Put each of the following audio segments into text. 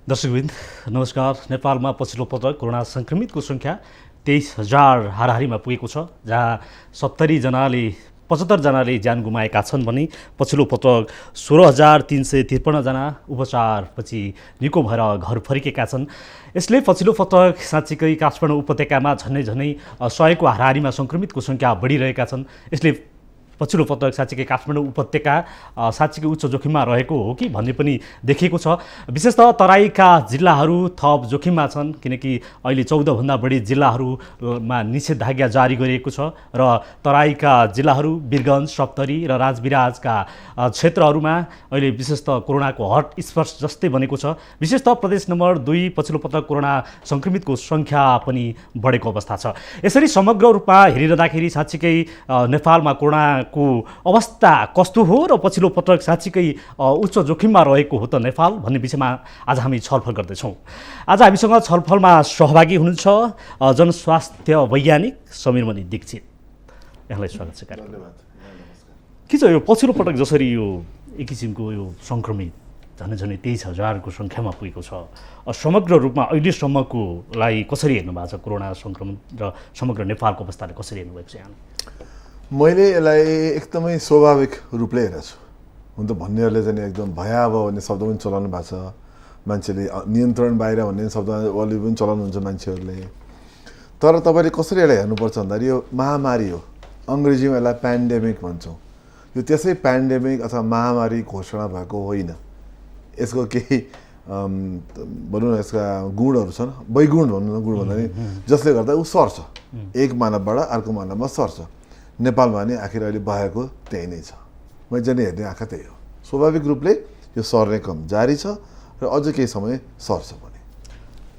दर्शकवृन्द नमस्कार। नेपालमा पछिल्लो पटक कोरोना संक्रमितको सङ्ख्या 23,000 हाराहारीमा पुगेको छ, जहाँ 75 जनाले ज्यान गुमाएका छन् भने पछिल्लो पटक 16,353 जना उपचारपछि निको भएर घर फर्केका छन्। यसले पछिल्लो पटक साँच्चीकै काठमाडौँ उपत्यकामा झन्डै 100को हाराहारीमा संक्रमितको सङ्ख्या बढिरहेका छन्। यसले पछिल्लो पटक साँच्चीकै काठमाडौँ उपत्यका साँच्चीकै उच्च जोखिममा रहेको हो कि भन्ने पनि देखिएको छ। विशेषतः तराईका जिल्लाहरू थप जोखिममा छन्, किनकि अहिले 14 भन्दा बढी जिल्लाहरूमा निषेधाज्ञा जारी गरिएको छ र तराईका जिल्लाहरू वीरगञ्ज, सप्तरी र राजविराजका क्षेत्रहरूमा अहिले विशेषतः कोरोनाको हट स्पट जस्तै बनेको छ। विशेषतः प्रदेश नम्बर 2 पछिल्लो पटक कोरोना संक्रमितको सङ्ख्या पनि बढेको अवस्था छ। यसरी समग्र रूपमा हेरिरहँदाखेरि साँच्चीकै नेपालमा कोरोनाको अवस्था कस्तो हो र पछिल्लो पटक साँच्चीकै उच्च जोखिममा रहेको हो त नेपाल भन्ने विषयमा आज हामी छलफल गर्दैछौँ। आज हामीसँग छलफलमा सहभागी हुनुहुन्छ जनस्वास्थ्य वैज्ञानिक समीरमणि दीक्षित। यहाँलाई स्वागत छ कार्यक्रममा। के छ यो पछिल्लो पटक जसरी यो एक किसिमको यो सङ्क्रमित झन्डै 23,000को सङ्ख्यामा पुगेको छ, समग्र रूपमा अहिलेसम्मकोलाई कसरी हेर्नु भएको छ? कोरोना सङ्क्रमण र समग्र नेपालको अवस्थालाई कसरी हेर्नुभएको छ यहाँले? मैले यसलाई एकदमै स्वाभाविक रूपले हेरेको छु। हुन त भन्नेहरूले चाहिँ एकदम भयावह भन्ने शब्द पनि चलाउनु भएको छ, मान्छेले नियन्त्रण बाहिर भन्ने शब्द अलि पनि चलाउनुहुन्छ मान्छेहरूले। तर तपाईँले कसरी यसलाई हेर्नुपर्छ भन्दाखेरि यो महामारी हो, अङ्ग्रेजीमा यसलाई पेन्डेमिक भन्छौँ। यो त्यसै पेन्डेमिक अथवा महामारी घोषणा भएको होइन। यसको केही भनौँ न, यसका गुणहरू छन्, वैगुण भनौँ न, गुण भन्दा नि जसले गर्दा ऊ सर्छ, एक मानवबाट अर्को मानवमा सर्छ। नेपालमा नि आखिर अहिले भएको त्यही नै छ। मैले जति हेर्ने आँखा त्यही हो। स्वाभाविक रूपले यो सर्ने क्रम जारी छ र अझ केही समय सर्छ पनि।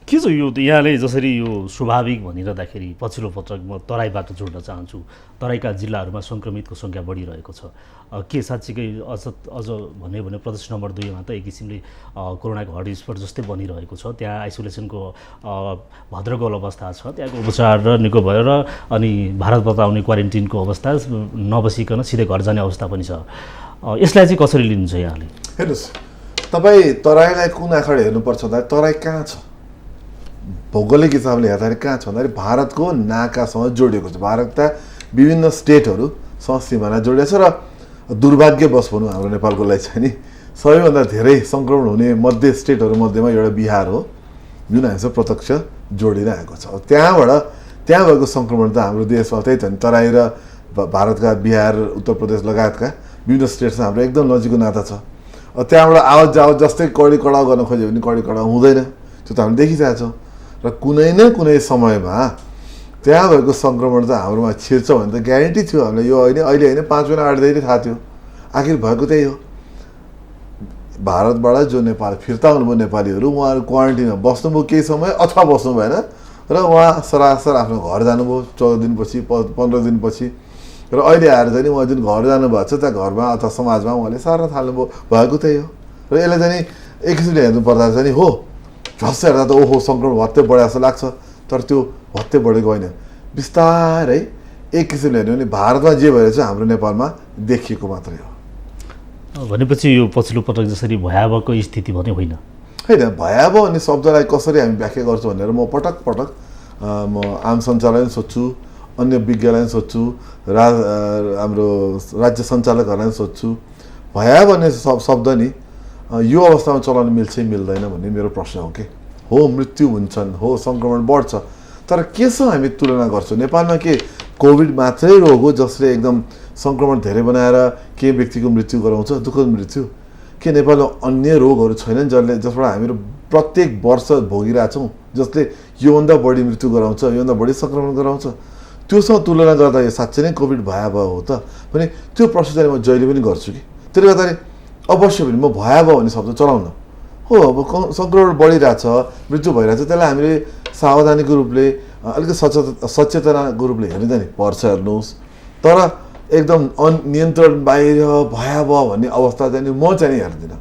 के छ यो यहाँले जसरी यो स्वाभाविक भनिरहँदाखेरि पछिल्लो पटक म तराईबाट जोड्न चाहन्छु। तराईका जिल्लाहरूमा सङ्क्रमितको सङ्ख्या बढिरहेको छ। के साँच्चीकै अझ भन्यो भने प्रदेश नम्बर 2मा त एक किसिमले कोरोनाको हटस्पट जस्तै बनिरहेको छ। त्यहाँ आइसोलेसनको भद्रगोल अवस्था छ, त्यहाँको उपचार र निको भएर अनि भारतबाट आउने क्वारेन्टिनको अवस्था नबसिकन सिधै घर जाने अवस्था पनि छ। यसलाई चाहिँ कसरी लिनुहुन्छ यहाँले? हेर्नुहोस्, तपाईँ तराईलाई कुन आँखाले हेर्नुपर्छ भन्दाखेरि तराई कहाँ छ, भौगोलिक हिसाबले हेर्दाखेरि कहाँ छ भन्दाखेरि भारतको नाकासँग जोडिएको छ। भारतका विभिन्न स्टेटहरूसँग सिमाना जोडिएको छ र दुर्भाग्यवश भनौँ हाम्रो नेपालको लागि चाहिँ नि सबैभन्दा धेरै सङ्क्रमण हुने मध्य स्टेटहरू मध्येमा एउटा बिहार हो, जुन हामीसँग प्रत्यक्ष जोडिएर आएको छ। त्यहाँ भएको सङ्क्रमण त हाम्रो देशमा त्यही त तराई र भारतका बिहार, उत्तर प्रदेश लगायतका विभिन्न स्टेटसँग हाम्रो एकदम नजिकको नाता छ। त्यहाँबाट आवत जावत जस्तै कडी कडाउ गर्न खोज्यो भने कडी कडाउ हुँदैन, त्यो त हामीले देखिरहेको छौँ। र कुनै न कुनै समयमा त्यहाँ भएको सङ्क्रमण त हाम्रोमा छिर्छ भने त ग्यारेन्टी थियो हामीलाई। यो अहिले होइन, 5 महिना 8 दिन थाहा थियो। आखिर भएको त्यही हो। भारतबाट जो नेपाल फिर्ता हुनुभयो नेपालीहरू, उहाँहरू क्वारेन्टिनमा बस्नुभयो केही समय अथवा बस्नु भएन र उहाँ सरासर आफ्नो घर जानुभयो 14 दिनपछि 15 दिनपछि। र अहिले आएर चाहिँ उहाँ जुन घर जानुभएको छ त्यहाँ घरमा अथवा समाजमा उहाँले सार्न थाल्नुभयो, भएको त्यही हो। र यसलाई चाहिँ एक किसिमले हेर्नु पर्दा चाहिँ हो, झस्से हेर्दा त ओहो सङ्क्रमण भत्ते बढे जस्तो लाग्छ, तर त्यो भत्ते बढेको होइन। बिस्तारै एक किसिमले हेर्ने भने भारतमा जे भइरहेछ हाम्रो नेपालमा देखिएको मात्रै हो। भनेपछि यो पछिल्लो पटक जसरी भयावहको स्थिति भने होइन। भयावह भन्ने शब्दलाई कसरी हामी व्याख्या गर्छौँ भनेर म पटक म आम सञ्चालय सोध्छु, अन्य विज्ञलाई सोध्छु, हाम्रो राज्य सञ्चालकहरूलाई सोध्छु। भयावह भन्ने शब्द नि यो अवस्थामा चलाउन मिल्छ मिल्दैन भन्ने मेरो प्रश्न हो। के हो, मृत्यु हुन्छन्, हो सङ्क्रमण बढ्छ, तर केसँग हामी तुलना गर्छौँ? नेपालमा के कोभिड मात्रै रोग हो जसले एकदम सङ्क्रमण धेरै बनाएर के व्यक्तिको मृत्यु गराउँछ, दुःखद मृत्यु? के नेपालमा अन्य रोगहरू छैनन् जसबाट हामीहरू प्रत्येक वर्ष भोगिरहेछौँ, जसले योभन्दा बढी मृत्यु गराउँछ, योभन्दा बढी सङ्क्रमण गराउँछ? त्योसँग तुलना गर्दा यो साँच्चै नै कोभिड भयावह हो त भने त्यो प्रश्न चाहिँ म जहिले पनि गर्छु। कि त्यसले गर्दाखेरि अवश्य पनि म भयावह भन्ने शब्द चलाउन हो। अब सङ्क्रमण बढिरहेछ, मृत्यु भइरहेछ, त्यसलाई हामीले सावधानीको रूपले अलिकति सचेतनाको रूपले हेर्नु त नि पर्छ, हेर्नुहोस्। तर एकदम अनियन्त्रण बाहिर भयावह भन्ने अवस्था चाहिँ म चाहिँ हेर्दिनँ।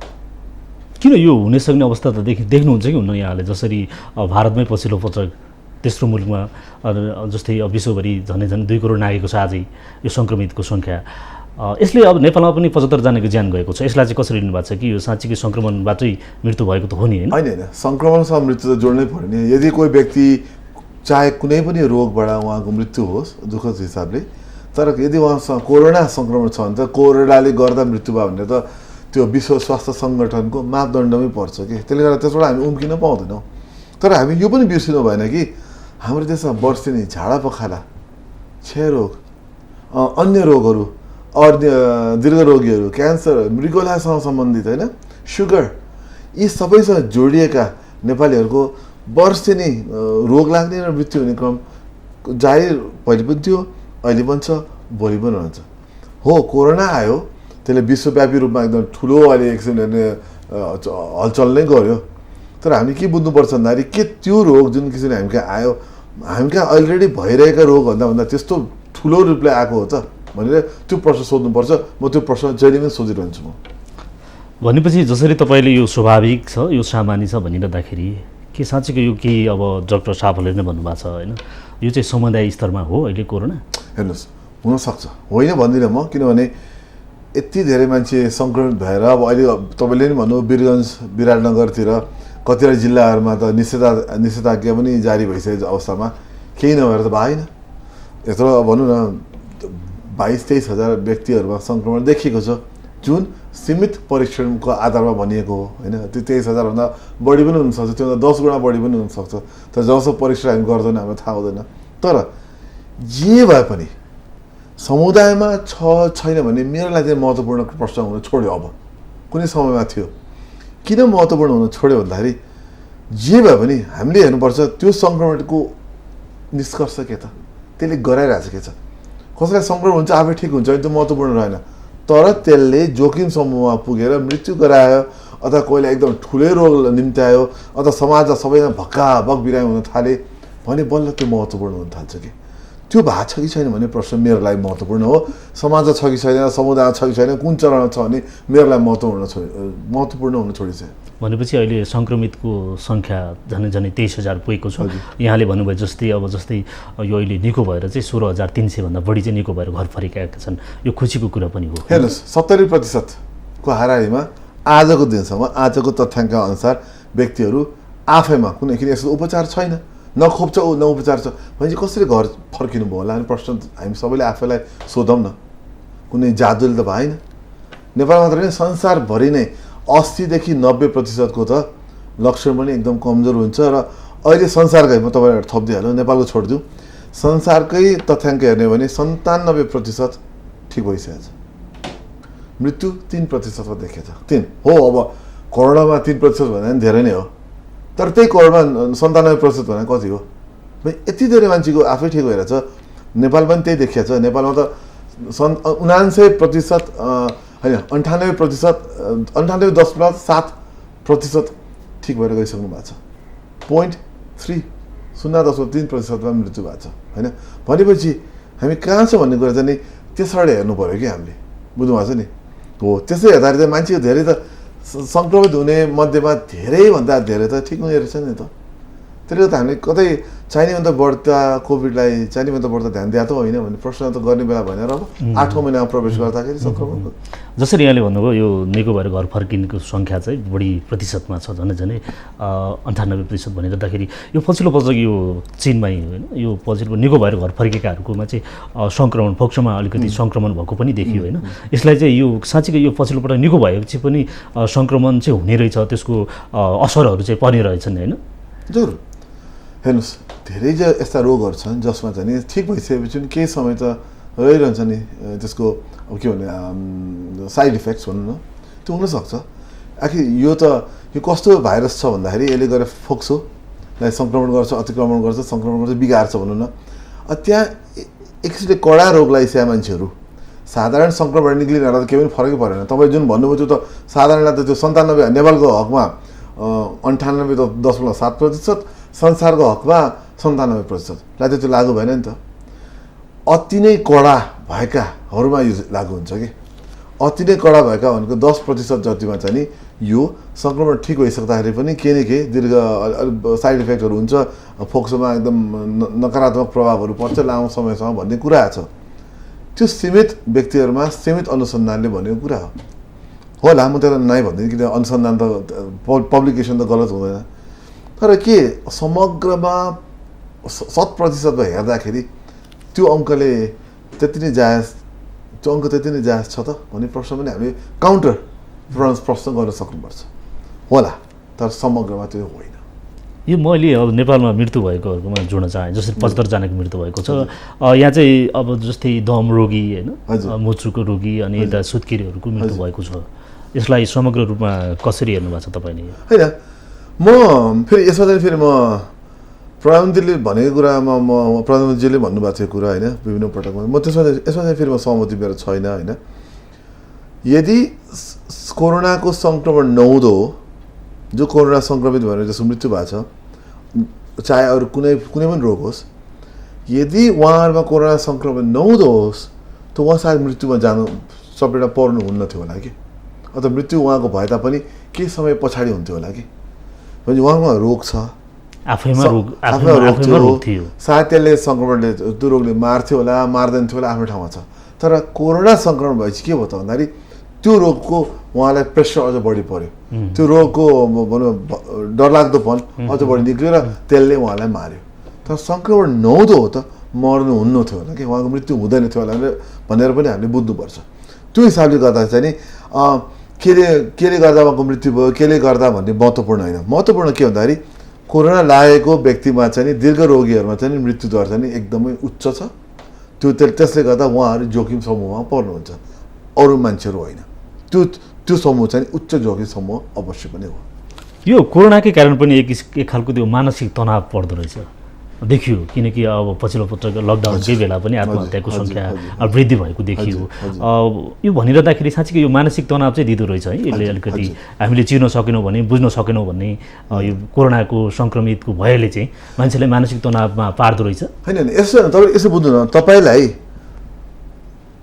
किन यो हुन सक्ने अवस्था त देख्नुहुन्छ कि हुन्न यहाँले? जसरी भारतमै पछिल्लो पटक तेस्रो मुलुकमा जस्तै विश्वभरि झन्डै 2 करोड नागेको छ आजै यो सङ्क्रमितको सङ्ख्या। यसले अब नेपालमा पनि 75 जनाको ज्यान गएको छ, यसलाई चाहिँ कसरी लिनुभएको छ कि यो साँच्चीकै सङ्क्रमणबाटै मृत्यु भएको त हो नि, होइन? होइन, सङ्क्रमणसँग मृत्यु त जोड्नै पऱ्यो नि। यदि कोही व्यक्ति चाहे कुनै पनि रोगबाट उहाँको मृत्यु होस् दुःखद हिसाबले, तर यदि उहाँसँग कोरोना सङ्क्रमण छ भने त कोरोनाले गर्दा मृत्यु भयो भने त त्यो विश्व स्वास्थ्य सङ्गठनको मापदण्डमै पर्छ कि, त्यसले गर्दा त्यसबाट हामी उम्किन पाउँदैनौँ। तर हामी यो पनि बिर्सिनु भएन कि हाम्रो देशमा वर्षेनी झाडा पखाला, क्षयरोग, अन्य रोगहरू, अन्य दीर्घरोगीहरू, क्यान्सर, मृगोलासँग सम्बन्धित, होइन, सुगर, यी सबैसँग जोडिएका नेपालीहरूको वर्षेनी रोग लाग्ने र मृत्यु हुने क्रम जारी पहिले पनि थियो, अहिले पनि छ, भोलि पनि रहन्छ। हो, कोरोना आयो, त्यसले विश्वव्यापी रूपमा एकदम ठुलो अहिले एकछिन हलचल नै गर्यो। तर हामी के बुझ्नुपर्छ भन्दाखेरि के त्यो रोग जुन किसिमले हामी कहाँ आयो, हामी कहाँ अलरेडी भइरहेका रोगभन्दा त्यस्तो ठुलो रूपले आएको हो त भनेर त्यो प्रश्न सोध्नुपर्छ। म त्यो प्रश्न जहिले पनि सोधिरहन्छु। म भनेपछि जसरी तपाईँले यो स्वाभाविक छ, यो सामान्य छ भनिरहँदाखेरि के साँच्चीको यो केही अब डाक्टर साहबहरूले नै भन्नुभएको छ, होइन, यो चाहिँ समुदाय स्तरमा हो अहिले कोरोना? हेर्नुहोस्, हुनसक्छ, होइन भन्दिनँ म, किनभने यति धेरै मान्छे सङ्क्रमित भएर अब अहिले तपाईँले नि भन्नु वीरगञ्ज, विराटनगरतिर कतिवटा जिल्लाहरूमा त निषेधाज्ञा पनि जारी भइसकेको अवस्थामा केही नभएर त भएन। यत्रो भनौँ न 22-23 हजार व्यक्तिहरूमा सङ्क्रमण देखिएको छ, जुन सीमित परीक्षणको आधारमा भनिएको हो, होइन। त्यो 23 हजारभन्दा बढी पनि हुनसक्छ, त्योभन्दा 10 गुणा बढी पनि हुनसक्छ। तर जबसम्म परीक्षण हामी गर्दैन हामीलाई थाहा हुँदैन। तर जे भए पनि समुदायमा छ छैन भने मेरो लागि चाहिँ महत्त्वपूर्ण प्रश्न हुन छोड्यो। अब कुनै समयमा थियो, किन महत्त्वपूर्ण हुन छोड्यो भन्दाखेरि जे भए पनि हामीले हेर्नुपर्छ त्यो सङ्क्रमणको निष्कर्ष के त, त्यसले गराइरहेको छ के छ। कसैलाई सङ्क्रमण हुन्छ आफै ठिक हुन्छ भने त्यो महत्त्वपूर्ण रहेन, तर त्यसले जोखिम समूहमा पुगेर मृत्यु गरायो अथवा कोहीलाई एकदम ठुलै रोग निम्त्यायो अथवा समाजमा सबैजना भक्काभक बिरामी हुन थाले भने बल्ल त्यो महत्त्वपूर्ण हुन थाल्छ कि। त्यो भएको छ कि छैन भन्ने प्रश्न मेरो लागि महत्त्वपूर्ण हो। समाजमा छ कि छैन, समुदायमा छ कि छैन, कुन चरणमा छ भने मेरो लागि महत्त्वपूर्ण हुन छोडिन्छ। भनेपछि अहिले सङ्क्रमितको सङ्ख्या झनै 23,000 पुगेको छ। यहाँले भन्नुभयो जस्तै यो अहिले निको भएर चाहिँ 16,300 भन्दा बढी चाहिँ निको भएर घर फर्केका छन्, यो खुसीको कुरा पनि हो। हेर्नुहोस्, 70% को हाराहारीमा आजको दिनसम्म, आजको तथ्याङ्क अनुसार व्यक्तिहरू आफैमा कुनै किन यस्तो उपचार छैन, न खोप छ न उपचार छ भनेपछि कसरी घर फर्किनु भयो होला भने प्रश्न हामी सबैले आफैलाई सोधौँ न। कुनै जादुले त भएन। नेपाल मात्र होइन, संसारभरि नै 80देखि 90% को त लक्षण पनि एकदम कमजोर हुन्छ। र अहिले संसारकै, म तपाईँलाई थपिदिइहाल्नु, नेपालको छोडिदिउँ, संसारकै तथ्याङ्क हेर्ने हो भने 97% ठिक भइसकेको छ। मृत्यु 3% देखिएको छ। 3 हो। अब कोरोनामा 3% भन्दा पनि धेरै नै हो, तर त्यही कोरोना 97% भन्दा कति हो? यति धेरै मान्छेको आफै ठिक भइरहेछ। नेपाल पनि त्यही देखिएको छ। नेपालमा त 99% होइन 98.7% ठिक भएर गइसक्नु भएको छ। 0.3% मृत्यु भएको छ, होइन। भनेपछि हामी कहाँ छ भन्ने कुरा चाहिँ नि त्यसबाट हेर्नु पऱ्यो कि हामीले, बुझ्नुभएको छ नि। हो, त्यसै हेर्दाखेरि चाहिँ मान्छे धेरै त सङ्क्रमित हुने मध्येमा धेरैभन्दा धेरै त ठिक हुने रहेछ नि त। त्यसले त हामीले कतै चाहिने भन्दा बढ्ता कोभिडलाई चाहिने भन्दा बढ्ता ध्यान दिएको त होइन भन्ने प्रश्न त गर्ने बेला भएन। अब 8औँ महिनामा प्रवेश गर्दाखेरि सङ्क्रमणको जसरी यहाँले भन्नुभयो यो निको भएर घर फर्किनेको सङ्ख्या चाहिँ बढी प्रतिशतमा छ, झनै 98% भनिरहँदाखेरि यो पछिल्लो पल्ट यो चीनमै, होइन, यो पछिल्लो निको भएर घर फर्केकाहरूकोमा चाहिँ सङ्क्रमण फोक्सोमा अलिकति सङ्क्रमण भएको पनि देखियो, होइन। यसलाई चाहिँ यो साँच्चीकै यो पछिल्लो पल्ट निको भएपछि पनि सङ्क्रमण चाहिँ हुने रहेछ, त्यसको असरहरू चाहिँ पर्ने रहेछन्, होइन? जरुर। हेर्नुहोस्, धेरै यस्ता रोगहरू छन् जसमा चाहिँ नि ठिक भइसकेपछि पनि केही समय त रहिरहन्छ नि त्यसको अब के भने साइड इफेक्ट्स भनौँ न, त्यो हुनसक्छ। आखिर यो कस्तो भाइरस छ भन्दाखेरि यसले गरेर फोक्सोलाई सङ्क्रमण गर्छ, अतिक्रमण गर्छ, सङ्क्रमण गर्छ, बिगार्छ भनौँ न। त्यहाँ एकचोटि कडा रोग लगाइसकेका मान्छेहरू साधारण सङ्क्रमण निक्लिरहेर त केही पनि फरकै परेन। तपाईँ जुन भन्नुभयो त्यो त साधारणलाई त त्यो 97 नेपालको हकमा 98.7%, संसारको हकमा 97% लाई त त्यो लागु भएन नि त। अति नै कडा भएकाहरूमा यो लागु हुन्छ कि। अति नै कडा भएका भनेको 10% जतिमा चाहिँ नि यो सङ्क्रमण ठिक भइसक्दाखेरि पनि केही न केही दीर्घ साइड इफेक्टहरू हुन्छ, फोक्सोमा एकदम नकारात्मक प्रभावहरू पर्छ लामो समयसम्म भन्ने कुरा छ। त्यो सीमित व्यक्तिहरूमा सीमित अनुसन्धानले भनेको कुरा हो होला, म त्यसलाई नै भन्दिनँ किन अनुसन्धान त पब्लिकेसन त गलत हुँदैन, तर के समग्रमा 100% हेर्दाखेरि त्यो अङ्कले त्यति नै जायज, त्यो अङ्क त्यति नै जायज छ त भन्ने प्रश्न पनि हामीले काउन्टर प्रश्न गर्न सक्नुपर्छ होला, तर समग्रमा त्यो होइन। यो मैले अब नेपालमा मृत्यु भएकोहरूमा जोड्न चाहेँ, जसरी 75 जनाको मृत्यु भएको छ। यहाँ चाहिँ अब जस्तै दम रोगी होइन, मोचुको रोगी अनि यता सुत्केरीहरूको मृत्यु भएको छ, यसलाई समग्र रूपमा कसरी हेर्नु भएको छ तपाईँले? होइन, म फेरि यसमा चाहिँ फेरि म प्रधानमन्त्रीले भनेको कुरामा म प्रधानमन्त्रीले भन्नुभएको थियो कुरा होइन विभिन्न पटकमा, म यसमा चाहिँ फेरि म सहमति मेरो छैन होइन। यदि कोरोनाको सङ्क्रमण नहुँदो हो, जो कोरोना सङ्क्रमित भएर जसको मृत्यु भएको छ, चाहे अरू कुनै पनि रोग होस्, यदि उहाँहरूमा कोरोना सङ्क्रमण नहुँदो होस् त उहाँ सायद मृत्युमा जानु सबैजना पर्नु हुन्न थियो होला कि, अथवा मृत्यु उहाँको भए तापनि केही समय पछाडि हुन्थ्यो होला कि, भने उहाँमा रोग छ, आफैमा रोग थियो, सायद त्यसले सङ्क्रमणले त्यो रोगले मार्थ्यो होला, मार्दैन थियो होला, आफ्नो ठाउँमा छ। तर कोरोना सङ्क्रमण भएपछि के भयो त भन्दाखेरि त्यो रोगको उहाँलाई प्रेसर अझ बढी पर्यो, त्यो रोगको भनौँ डरलाग्दोपन अझ बढी निक्ल्यो र त्यसले उहाँलाई मार्यो। तर सङ्क्रमण नहुँदो हो त मर्नु हुन्न थियो होला कि, उहाँको मृत्यु हुँदैन थियो होला भनेर पनि हामीले बुझ्नुपर्छ। त्यो हिसाबले गर्दा चाहिँ नि केले गर्दा उहाँको मृत्यु भयो, केले गर्दा भन्ने महत्त्वपूर्ण होइन। महत्त्वपूर्ण के भन्दाखेरि कोरोना लागेको व्यक्तिमा चाहिँ नि दीर्घ रोगीहरूमा चाहिँ मृत्यु दर चाहिँ एकदमै उच्च छ, त्यसले गर्दा उहाँहरू जोखिम समूहमा पर्नुहुन्छ, अरू मान्छेहरू होइन। त्यो समूह चाहिँ उच्च जोखिम समूह अवश्य पनि हो। यो कोरोनाकै कारण पनि एक खालको त्यो मानसिक तनाव पर्दो रहेछ देखियो, किनकि अब पछिल्लो पटक लकडाउनकै बेला पनि आत्महत्याको सङ्ख्या वृद्धि भएको देखियो। यो भनिरहँदाखेरि साँच्चीकै यो मानसिक तनाव चाहिँ दिँदो रहेछ है, यसले अलिकति हामीले चिर्न सकेनौँ भने, बुझ्न सकेनौँ भने यो कोरोनाको सङ्क्रमितको भयले चाहिँ मान्छेलाई मानसिक तनावमा पार्दो रहेछ। होइन यसो तपाईँ यसो बुझ्नु न, तपाईँलाई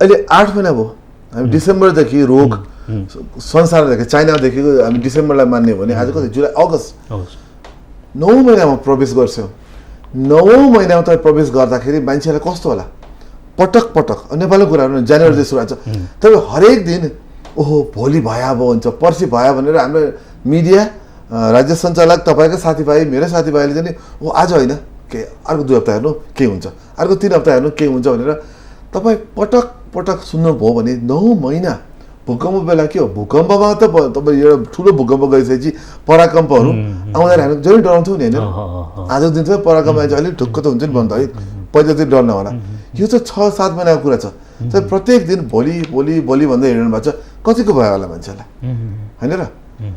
अहिले 8 महिना भयो, हामी डिसेम्बरदेखि रोग संसारदेखि चाइनादेखि हामी डिसेम्बरलाई मान्ने भने आज कति जुलाई अगस्त 9 महिनामा प्रवेश गर्छौँ। 9 महिनामा तपाईँ प्रवेश गर्दाखेरि मान्छेलाई कस्तो होला, पटक पटक नेपालको कुराहरू जनवरी सुरु हुन्छ, तपाईँ हरेक दिन ओहो भोलि भयावह हुन्छ, पर्सि भयो भनेर हाम्रो मिडिया राज्य सञ्चालक तपाईँको साथीभाइ मेरो साथीभाइले चाहिँ ओ आज होइन के अर्को 2 हप्ता हेर्नु के हुन्छ, अर्को 3 हप्ता हेर्नु के हुन्छ भनेर तपाईँ पटक पटक सुन्नुभयो भने 9 महिना भूकम्प बेला के हो, भूकम्पमा त तपाईँ एउटा ठुलो भूकम्प गइसकेपछि पराकम्पहरू आउँदाखेरि हामी जरुर डराउँथ्यौँ नि होइन। आजको दिन चाहिँ पराकम्प आएछ अलिक ढुक्क त हुन्छ नि भन्दा है, पहिला चाहिँ डर नहोला। यो चाहिँ 6-7 महिनाको कुरा छ, तर प्रत्येक दिन भोलि भोलि भोलि भन्दै हिँड्नु भएको छ, कतिको भयो होला मान्छेलाई होइन र।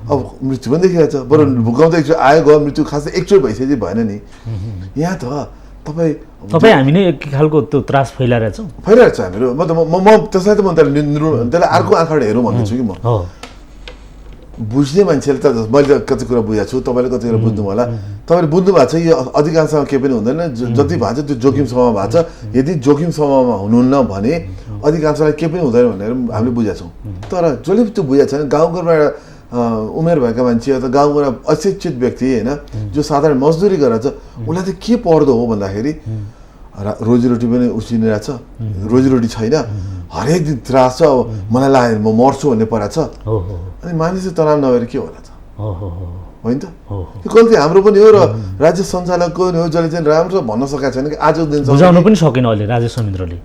अब मृत्यु पनि देखिरहेको छ, बरु भूकम्प त एकचोटि आयो गयो, मृत्यु खासै एकचोटि भइसकेपछि भएन नि। यहाँ त तपाईँ हामी नै एक खालको त्यो त्रास फैलाइरहेको छौँ, फैलाइरहेको छ हामीहरू। म त्यसलाई त म त्यसलाई अर्को आँखाबाट हेरौँ भन्दैछु कि म बुझ्ने मान्छेले त मैले कति कुरा बुझाएको छु, तपाईँले कति कुरा बुझ्नु होला, तपाईँले बुझ्नु भएको छ यो अधिकांशमा केही पनि हुँदैन, जति भएको छ त्यो जोखिम समूहमा भएको छ। यदि जोखिम समूहमा हुनुहुन्न भने अधिकांशलाई केही पनि हुँदैन भनेर हामीले बुझेका छौँ। तर जसले त्यो बुझेको छैन, गाउँघरमा उमेर भएका मान्छे अथवा गाउँघरमा अशिक्षित व्यक्ति होइन जो साधारण मजदुरी गरेर छ, उसलाई चाहिँ के पर्दो हो भन्दाखेरि रोजीरोटी पनि उसिनिरहेको छ, रोजीरोटी छैन, हरेक दिन त्रास छ, अब मलाई लाग्यो म मर्छु भन्ने परेको छ, अनि मानिसले तनाव नभएर के होला त, होइन त? त्यो गल्ती हाम्रो पनि हो र राज्य सञ्चालकको नि हो, जसले चाहिँ राम्रो भन्न सकेको छैन कि आजको दिन बुझाउन पनि सकेन अहिले राजेश समिन्द्रले।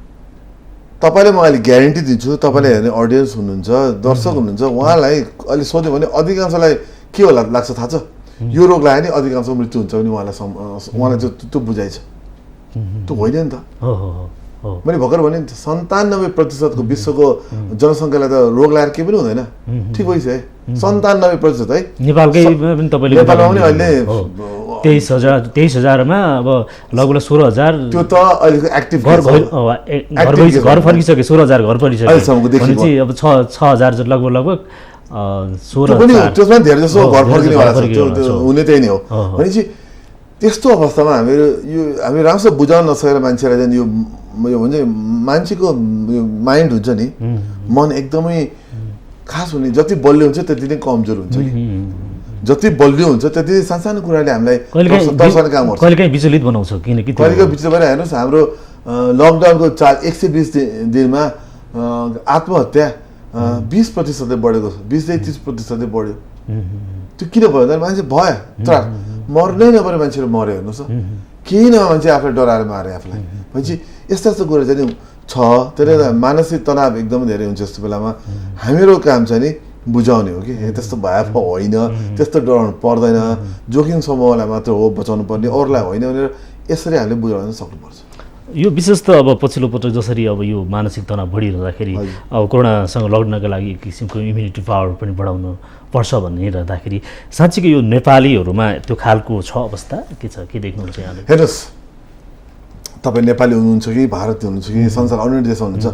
तपाईँलाई म अहिले ग्यारेन्टी दिन्छु, तपाईँले हेर्ने अडियन्स हुनुहुन्छ, दर्शक हुनुहुन्छ, उहाँलाई अहिले सोध्यो भने अधिकांशलाई के होला लाग्छ थाहा छ, यो रोग लाग्यो नि अधिकांश मृत्यु हुन्छ भने उहाँलाई त्यो बुझाइ छ, त्यो होइन नि त। मैले भर्खर भने 97% विश्वको जनसङ्ख्यालाई त रोग लगाएर केही पनि हुँदैन, ठिक भइसक्यो 97% है। नेपालकै पनि तपाईँले नेपालमा पनि अहिले 23,000मा अब लगभग 16,000 त्यो त अहिलेको एक्टिभ घर फर्किसके, 16,000 घर फर्किसके भनेपछि अब 6,000 लगभग 16,000 त्यसमा धेरै जसो घर फर्किनेवाला छ, त्यो हुने त्यही नै हो। भनेपछि त्यस्तो अवस्थामा हामी राम्रोसँग बुझाउन नसकेर मान्छेलाई चाहिँ यो भन्छ मान्छेको माइन्ड हुन्छ नि, मन एकदमै खास हुने, जति बलियो हुन्छ त्यति नै कमजोर हुन्छ कि, जति बलियो हुन्छ त्यति सानो सानो कुराले हामीलाई तर्साउने काम गर्छ, कहिलेकाहीँ विचलित बनाउँछ। किनकि कहिलेकाहीँ विचलित भएर हेर्नुहोस् हाम्रो लकडाउनको 120 दिनमा आत्महत्या 20% बढेको छ, 20-30% बढ्यो। त्यो किन भयो भन्दा मान्छे भयो तर मर्नै नपरे मान्छेहरू मर्यो हेर्नुहोस् त, केही नभए मान्छे आफूलाई डराएर मारे आफूलाई। भनेपछि यस्ता यस्तो कुरा चाहिँ छ, त्यसले गर्दा मानसिक तनाव एकदमै धेरै हुन्छ। यस्तो बेलामा हामीहरू काम चाहिँ नि बुझाउने हो कि त्यस्तो भए पो होइन, त्यस्तो डराउनु पर्दैन, जोखिम समूहलाई मात्र हो बचाउनु पर्ने, अरूलाई होइन भनेर यसरी हामीले बुझाउन सक्नुपर्छ। यो विशेष त अब पछिल्लो पटक जसरी अब यो मानसिक तनाव बढिरहँदाखेरि अब कोरोनासँग लड्नका लागि एक किसिमको इम्युनिटी पावर पनि बढाउनु पर्छ भन्ने रहँदाखेरि साँच्चीकै यो नेपालीहरूमा त्यो खालको छ अवस्था के छ, के देख्नुहुन्छ यहाँले? हेर्नुहोस्, तपाईँ नेपाली हुनुहुन्छ कि भारतीय हुनुहुन्छ कि संसार अन्य देशमा हुनुहुन्छ,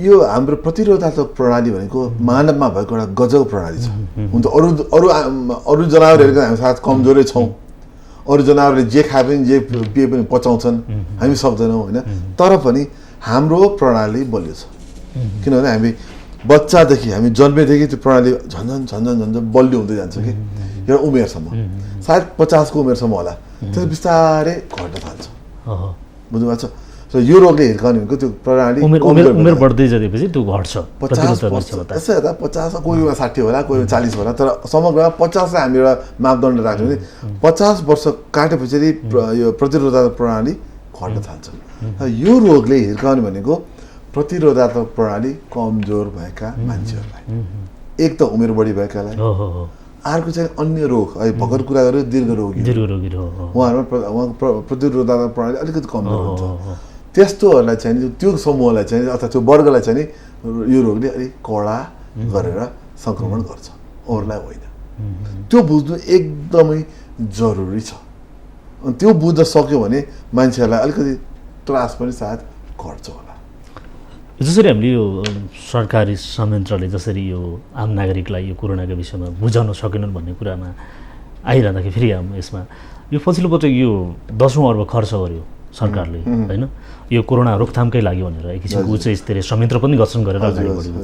यो हाम्रो प्रतिरोधात्मक प्रणाली भनेको मानवमा भएको एउटा गजब प्रणाली छ। हुन त अरू जनावरहरूको हामी साथ कमजोरै छौँ, अरू जनावरले जे खाए पनि जे पिए पनि पचाउँछन्, हामी सक्दैनौँ होइन। तर पनि हाम्रो प्रणाली बलियो छ, किनभने हामी बच्चादेखि हामी जन्मेदेखि त्यो प्रणाली झन्झन बलियो हुँदै जान्छ कि एउटा उमेरसम्म, सायद 50 को उमेरसम्म होला, त्यसले बिस्तारै घट्न थाल्छ। बुझ्नुभएको छ? र यो रोगले हिर्काउने भनेको त्यो प्रणाली उमेर बढ्दै जाँदैपछि त्यो घट्छ। 50 कोही 60 होला, कोही 40 होला, तर समग्रमा 50 हामी एउटा मापदण्ड राख्यो भने 50 वर्ष काटेपछि यो प्रतिरोधात्मक प्रणाली घट्न थाल्छ। यो रोगले हिर्काउने भनेको प्रतिरोधात्मक प्रणाली कमजोर भएका मान्छेहरूलाई, एक त उमेर बढी भएकालाई, अर्को चाहिँ अन्य रोग, भर्खर कुरा गर्यो दीर्घरोगी, उहाँहरूको प्रतिरोधात्मक प्रणाली अलिकति कमजोर हुन्छ। त्यस्तोहरूलाई चाहिँ त्यो समूहलाई चाहिँ अथवा त्यो वर्गलाई चाहिँ यो रोगले अलिक कडा गरेर सङ्क्रमण गर्छ, अरूलाई होइन। त्यो बुझ्नु एकदमै जरुरी छ। अनि त्यो बुझ्न सक्यो भने मान्छेहरूलाई अलिकति त्रास पनि सायद घट्छ होला। जसरी हामीले यो सरकारी संयन्त्रले जसरी यो आम नागरिकलाई यो कोरोनाको विषयमा बुझाउन सकेनन् भन्ने कुरामा आइरहँदाखेरि फेरि यसमा यो पछिल्लो पटक यो 10औं अर्ब खर्च गर्यो सरकारले होइन, यो कोरोना रोकथामकै लागि भनेर एक किसिमको उच्च स्तरीय संयन्त्र पनि गठन गरेर अगाडि बढ्यो।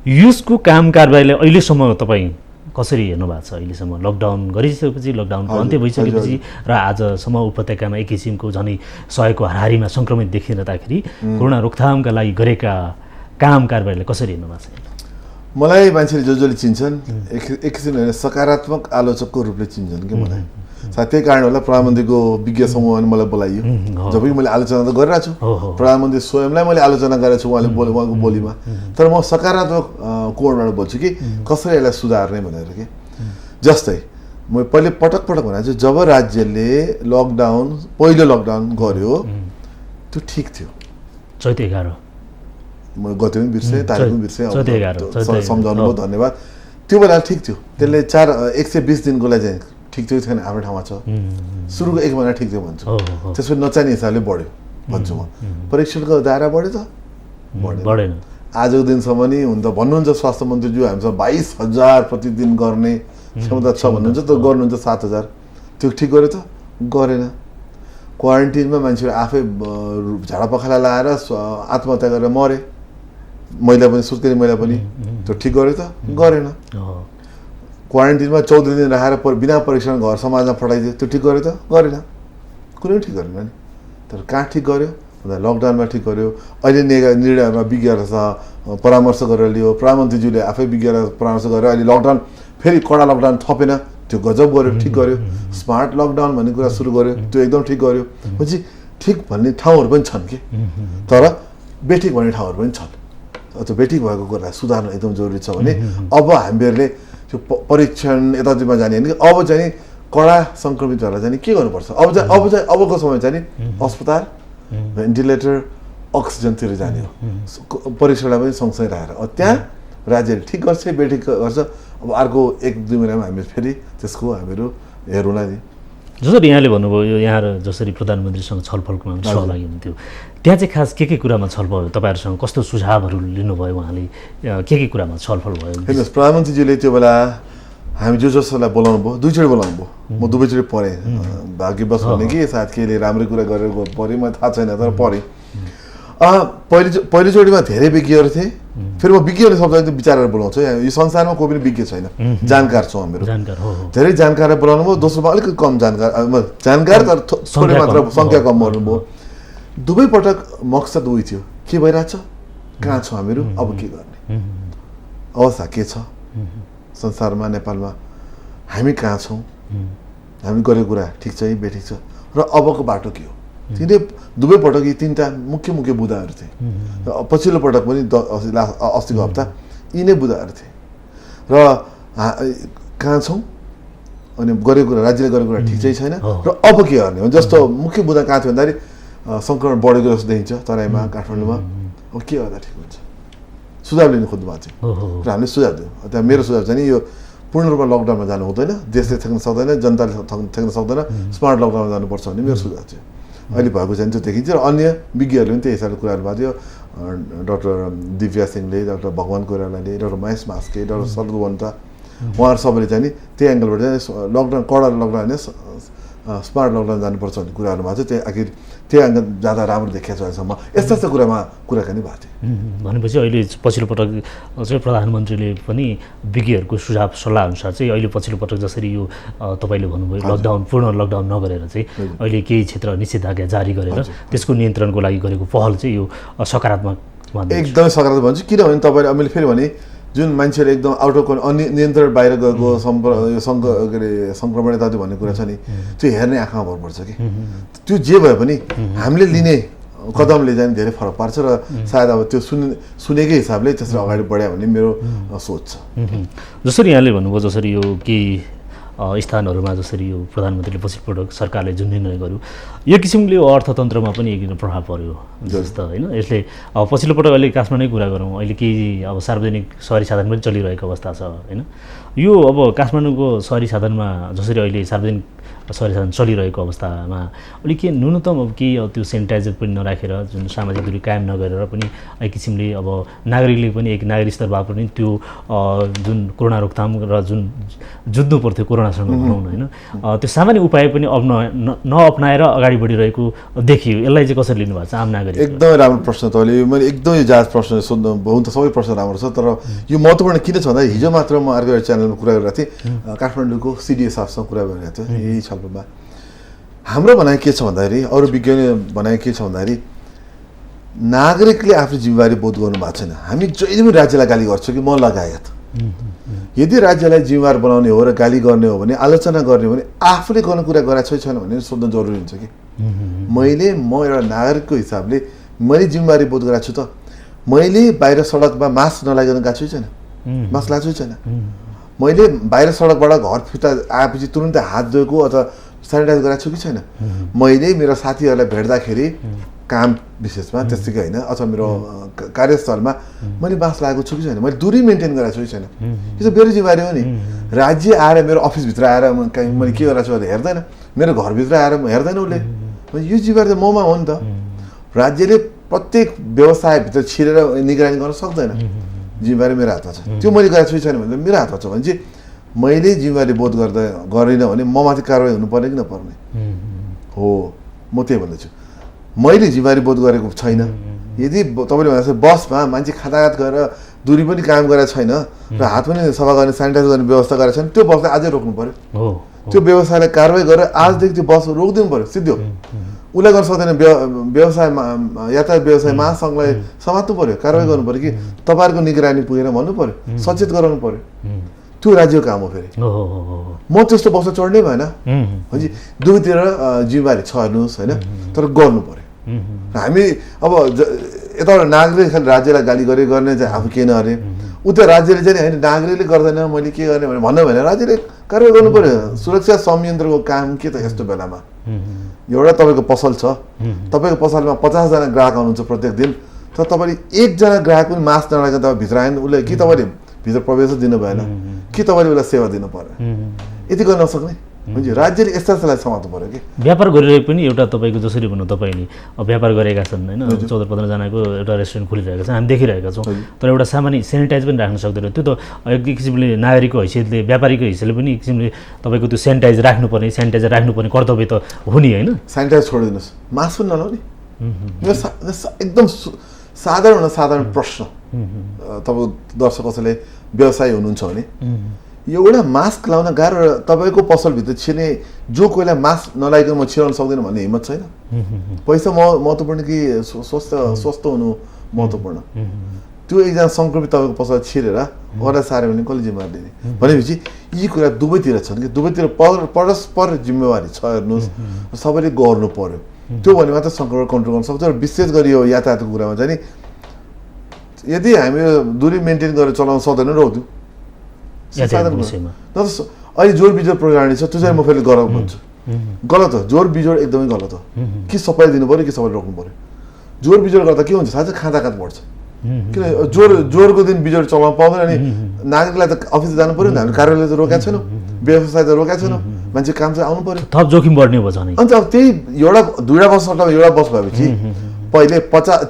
यसको काम कारबाहीलाई अहिलेसम्म तपाईँ कसरी हेर्नु भएको छ? अहिलेसम्म लकडाउन गरिसकेपछि, लकडाउनको अन्त्य भइसकेपछि र आजसम्म उपत्यकामा एक किसिमको झनै 100को हाराहारीमा सङ्क्रमित देखिरहँदाखेरि कोरोना रोकथामका लागि गरेका काम कारबाहीलाई कसरी हेर्नु भएको छ? मलाई मान्छेले जसले चिन्छन् एक किसिमले सकारात्मक आलोचकको रूपले चिन्छन् कि मलाई, सायद त्यही कारण होला प्रधानमन्त्रीको विज्ञ समूहमा मलाई बोलाइयो, जबकि मैले आलोचना त गरिरहेको छु, प्रधानमन्त्री स्वयंलाई मैले आलोचना गरेको छु उहाँको बोलीमा, तर म सकारात्मक कोणबाट बोल्छु कि कसरी यसलाई सुधार्ने भनेर कि। जस्तै म पहिले पटक भनेको छु, जब राज्यले लकडाउन पहिलो लकडाउन गर्यो त्यो ठिक थियो, चैत 11 म गते पनि बिर्सेँ, तारिक पनि बिर्सेँ, सम्झाउनु भयो, धन्यवाद। त्यो बेला ठिक थियो, त्यसले 120 दिनको लागि चाहिँ ठिक थियो, छैन आफ्नो ठाउँमा छ। सुरुको 1 महिना ठिक थियो भन्छु, त्यसपछि नचाहिने हिसाबले बढ्यो भन्छु म। परीक्षणको दायरा बढ्यो त बढेन। आजको दिनसम्म नि हुन त भन्नुहुन्छ स्वास्थ्य मन्त्रीज्यू हामीसँग 22,000 प्रतिदिन गर्ने क्षमता छ भन्नुहुन्छ, त गर्नुहुन्छ 7,000, त्यो ठिक गर्यो त गरेन। क्वारेन्टिनमा मान्छेहरू आफै झाडा पखाला लाएर आत्महत्या गरेर मरे, महिला पनि सुत्केरी महिला पनि, त्यो ठिक गर्यो त गरेन। क्वारेन्टिनमा 14 दिन राखेर बिना परीक्षण घर समाजमा पठाइदियो, त्यो ठिक गर्यो त गरेन, कुनै ठिक गरेन नि। तर कहाँ ठिक गर्यो भन्दा लकडाउनमा ठिक गर्यो। अहिले निर्णयहरूमा विज्ञहरूसँग परामर्श गरेर लियो, प्रधानमन्त्रीज्यूले आफै विज्ञहरू परामर्श गरेर अहिले लकडाउन फेरि कडा लकडाउन थपेन, त्यो गजब गर्यो, ठिक गर्यो। स्मार्ट लकडाउन भन्ने कुरा सुरु गर्यो, त्यो एकदम ठिक गर्यो। पछि ठिक भन्ने ठाउँहरू पनि छन् कि, तर बेठिक भन्ने ठाउँहरू पनि छन्। त्यो बेठिक भएको कुरालाई सुधार्न एकदम जरुरी छ भने अब हामीहरूले त्यो परीक्षण यताउतिमा जाने होइन कि, अब चाहिँ कडा सङ्क्रमितहरूलाई चाहिँ के गर्नुपर्छ, अबको समय चाहिँ अस्पताल, भेन्टिलेटर, अक्सिजनतिर जाने हो, परीक्षणलाई पनि सँगसँगै राखेर। त्यहाँ राज्यले ठिक गर्छ बेठिक गर्छ, अब अर्को 1-2 महिनामा हामी फेरि त्यसको हामीहरू हेरौँला नि। जसरी यहाँले भन्नुभयो यो यहाँ जसरी प्रधानमन्त्रीसँग छलफलमा सहभागी हुन्थ्यो, त्यहाँ चाहिँ खास के कुरामा छलफल भयो? तपाईँहरूसँग कस्तो सुझावहरू लिनुभयो? उहाँले के कुरामा छलफल भयो? हेर्नुहोस्, प्रधानमन्त्रीज्यूले त्यो बेला हामी जसलाई बोलाउनु भयो, 2चोटि बोलाउनु भयो, म 2चोटि पढेँ, भाग्यवश भने कि सायद केले राम्रै कुरा गरेर पढेँ, मलाई थाहा छैन, तर पढेँ। पहिलोचोटिमा धेरै विज्ञहरू थिए, फेरि म विज्ञहरू शब्द विचारेर बोलाउँछु, यो संसारमा कोही पनि विज्ञ छैन, जानकार छौँ हामीहरू, धेरै जानकारलाई बोलाउनु भयो। दोस्रोमा अलिकति कम जानकार तर थोरै मात्र सङ्ख्या कम गर्नुभयो। दुवै पटक मकसद उही थियो, के भइरहेछ, कहाँ छौँ हामीहरू, अब के गर्ने, अवस्था के छ संसारमा, नेपालमा हामी कहाँ छौँ, हामी गरेको कुरा ठिक छ कि बेठिक छ, र अबको बाटो के हो। तिनै दुवै पटक यी तीनटा मुख्य बुदाहरू थिए। र पछिल्लो पटक पनि अस्तिको हप्ता यी नै बुदाहरू थिए। र कहाँ छौँ अनि गरेको कुरा, राज्यले गरेको कुरा ठिक चाहिँ छैन, र अब के गर्ने हो। जस्तो मुख्य बुदा कहाँ थियो भन्दाखेरि सङ्क्रमण बढेको जस्तो देखिन्छ तराईमा, काठमाडौँमा, अब के गर्दा ठिक हुन्छ, सुझाव लिनु खोज्नु भएको थियो। र हामीले सुझाव दियौँ। त्यहाँ मेरो सुझाव चाहिँ नि यो पूर्ण रूपमा लकडाउनमा जानु हुँदैन, देशले थ्याक्न सक्दैन, जनताले थ्याक्न सक्दैन, स्मार्ट लकडाउनमा जानुपर्छ भन्ने मेरो सुझाव थियो। अहिले भएको चाहिँ त्यो देखिन्छ। र अन्य विज्ञहरूले पनि त्यही हिसाबले कुराहरू भएको थियो। डाक्टर दिव्या सिंहले, डाक्टर भगवान कोइरालाले, डाक्टर महेश मास्के, डाक्टर शरद वन्ता, उहाँहरू सबैले चाहिँ नि त्यही एङ्गलबाट चाहिँ लकडाउन, कडा लकडाउन होइन, स्मार्ट लकडाउन जानुपर्छ भन्ने कुराहरू भएको थियो। त्यही आखिर त्यही एङ्गल जाँदा राम्रो देखिएको छ अहिलेसम्म। यस्ता यस्ता कुरामा कुराकानी भएको थियो। भनेपछि अहिले पछिल्लो पटक चाहिँ प्रधानमन्त्रीले पनि विज्ञहरूको सुझाव सल्लाह अनुसार चाहिँ अहिले पछिल्लो पटक जसरी यो तपाईँले भन्नुभयो लकडाउन, पूर्ण लकडाउन नगरेर चाहिँ अहिले केही क्षेत्र निषेधाज्ञा जारी गरेर त्यसको नियन्त्रणको लागि गरेको पहल चाहिँ यो सकारात्मक एकदमै सकारात्मक भन्छु। किनभने तपाईँले मैले फेरि भने जुन मान्छेहरू एकदम आउट अफ नियन्त्रण बाहिर गएको के अरे सङ्क्रमण यताउति भन्ने कुरा छ नि, त्यो हेर्ने आँखामा भर पर्छ कि त्यो जे भए पनि हामीले लिने कदमले चाहिँ धेरै फरक पार्छ। र सायद अब त्यो सुनेकै हिसाबले त्यसरी अगाडि बढ्यो भन्ने मेरो सोच छ। जसरी यहाँले भन्नुभयो, जसरी यो केही स्थानहरूमा जसरी यो प्रधानमन्त्रीले पछिल्लो पटक सरकारले जुन निर्णय गर्यो, यो किसिमले यो अर्थतन्त्रमा पनि एक प्रभाव पर्यो जस्तो होइन। यसले अब पछिल्लो पटक अहिले काठमाडौँकै कुरा गरौँ, अहिले केही अब सार्वजनिक सहरी साधन पनि चलिरहेको अवस्था छ होइन। यो अब काठमाडौँको सहरी साधनमा जसरी अहिले सार्वजनिक सहरी साधन चलिरहेको अवस्थामा अलिक के न्यूनतम अब केही त्यो सेनिटाइजर पनि नराखेर, जुन सामाजिक दूरी कायम नगरेर पनि एक किसिमले अब नागरिकले पनि एक नागरिक स्तरबाट पनि त्यो जुन कोरोना रोकथाम र जुन जुझ्नु पर्थ्यो कोरोनासँग भनौँ न होइन, त्यो सामान्य उपाय पनि अब नअप्नाएर अगाडि बढिरहेको देखियो। यसलाई चाहिँ कसरी लिनुभएको छ आम नागरिक? एकदमै राम्रो प्रश्न तपाईँले, मैले एकदमै यो जाँच प्रश्न सोध्नु हुन त सबै प्रश्न राम्रो छ, तर यो महत्त्वपूर्ण किन छ भन्दा हिजो मात्र म अर्को च्यानलमा कुरा गरिरहेको थिएँ, काठमाडौँको सिडिए साहबसँग कुरा गरिरहेको थियो यही छलफलमा। हाम्रो भनाइ के छ भन्दाखेरि, अरू विज्ञानी भनाइ के छ भन्दाखेरि, नागरिकले आफ्नो जिम्मेवारी बोध गर्नु भएको छैन। हामी जहिले पनि राज्यलाई गाली गर्छौँ कि म लगायत। यदि राज्यलाई जिम्मेवार बनाउने हो र गाली गर्ने हो भने, आलोचना गर्ने हो भने आफूले गर्ने कुरा गराएको छैन भने सोध्न जरुरी हुन्छ कि म एउटा नागरिकको हिसाबले मैले जिम्मेवारी बोध गराएको छु त। मैले बाहिर सडकमा मास्क नलागिकन गएको छु छैन, मास्क लगाएको छु छैन। मैले बाहिर सडकबाट घर फिर्ता आएपछि तुरुन्तै हात धोएको अथवा सेनिटाइज गराएको छु कि छैन। मैले मेरो साथीहरूलाई भेट्दाखेरि काम विशेषमा त्यस्तै होइन, अथवा मेरो कार्यस्थलमा मैले मास्क लगाएको छु कि छैन, मैले दूरी मेन्टेन गरेको छु कि छैन, यो त मेरो जिम्मेवारी हो नि। राज्य आएर मेरो अफिसभित्र आएर मैले के गरेको छु भनेर हेर्दैन, मेरो घरभित्र आएर हेर्दैन उसले, यो जिम्मेवारी त ममा हो नि त। राज्यले प्रत्येक व्यवसायभित्र छिरेर निगरानी गर्न सक्दैन, जिम्मेवारी मेरो हातमा छ। त्यो मैले गरेको छु कि छैन भने मेरो हातमा छ भने चाहिँ मैले जिम्मेवारी बोध गरिनँ भने ममाथि कारवाही हुनुपर्ने कि नपर्ने हो, म त्यही भन्दैछु। मैले जिम्मेवारी बोध गरेको छैन। यदि तपाईँले भने जस्तो बसमा मान्छे खाताघात गरेर दूरी पनि कायम गरेको छैन र हात पनि सफा गर्ने सानिटाइज गर्ने व्यवस्था गरेको छैन, त्यो बसलाई अझै रोक्नु पऱ्यो। त्यो व्यवसायलाई कारवाही गरेर आजदेखि त्यो बस रोकिदिनु पऱ्यो सिधो। उसलाई गर्न सक्दैन, व्यवसायमा यातायात व्यवसाय महासङ्घलाई समात्नु पऱ्यो, कारवाही गर्नु पऱ्यो कि तपाईँहरूको निगरानी पुगेर भन्नु पऱ्यो, सचेत गराउनु पऱ्यो। त्यो राज्यको काम हो। फेरि म त्यस्तो बसमा चढ्नै भएन हजुर, दुवैतिर जिम्मेवारी छ हेर्नुहोस् होइन, तर गर्नु पऱ्यो। हामी अब यताबाट नागरिक खालि राज्यलाई गाली गर्ने चाहिँ आफू के नगरे, उता राज्यले चाहिँ होइन नागरिकले गर्दैन मैले के गर्ने भने भन्नु भने राज्यले कारवाही गर्नु पऱ्यो। सुरक्षा संयन्त्रको काम के त यस्तो बेलामा, एउटा तपाईँको पसल छ, तपाईँको पसलमा 50 जना ग्राहक आउनुहुन्छ प्रत्येक दिन, तर तपाईँले एकजना ग्राहक पनि मास्क नलागेर तपाईँ भित्र आएन, उसले कि तपाईँले भित्र प्रवेश दिनु भएन कि तपाईँले उसलाई सेवा दिनु पर्यो, यति गर्न नसक्ने हुन्छ। राज्यले यस्तालाई समात्नु पऱ्यो कि व्यापार गरेर पनि एउटा तपाईँको जसरी भन्नु तपाईँले व्यापार गरेका छन् होइन, 14-15 जनाको एउटा रेस्टुरेन्ट खोलिरहेका छन्, हामी देखिरहेका छौँ, तर एउटा सामान्य सेनिटाइज पनि राख्न सक्दैन। त्यो त एक किसिमले नागरिकको हैसियतले, व्यापारीको हैसियतले पनि एक किसिमले तपाईँको त्यो सेनिटाइजर राख्नुपर्ने कर्तव्य त हो नि होइन। सेनिटाइज छोडिदिनुहोस्, मास्क पनि नलाउने, एकदम साधारण प्रश्न। तपाईँ दर्शक कसैले व्यवसायी हुनुहुन्छ भने एउटा मास्क लाउन गाह्रो र तपाईँको पसलभित्र छिर्ने जो कोहीलाई मास्क नलाइकन म छिराउन सक्दिनँ भन्ने हिम्मत छैन। पैसा महत्त्वपूर्ण कि स्वस्थ हुनु महत्त्वपूर्ण। त्यो एकजना सङ्क्रमित तपाईँको पसल छिरेर अरूलाई सार्यो भने कसले जिम्मेवारी दिने भनेपछि यी कुरा दुवैतिर छन् कि दुवैतिर परस्पर जिम्मेवारी छ। हेर्नुहोस् सबैले गर्नु पर्यो त्यो भने मात्र सङ्क्रमण कन्ट्रोल गर्न सक्छ। र विशेष गरी यो यातायातको कुरामा चाहिँ नि यदि हामी दूरी मेन्टेन गरेर चलाउन सक्दैनौँ रोक्दिउँ अहिले जोर बिजोर प्रणाली छ त्यो चाहिँ म फेरि गलत भन्छु। गलत हो, जोर बिजोड एकदमै गलत हो। कि सबैलाई दिनु पऱ्यो कि सबैले रोक्नु पऱ्यो। जोर बिजोड गर्दा के हुन्छ थाहा छ, खाँदाखाँद बढ्छ। किन जोरको दिन बिजोड चलाउन पाउँदैन अनि नागरिकलाई त अफिस जानु पऱ्यो नि, हामी कार्यालय त रोकेका छैनौँ, व्यवसाय त रोकेका छैनौँ, मान्छे काम चाहिँ आउनु पऱ्यो। थप जोखिम बढ्ने भयो झन्। अन्त अब त्यही दुईवटा बस सट्टामा एउटा बस भएपछि पहिले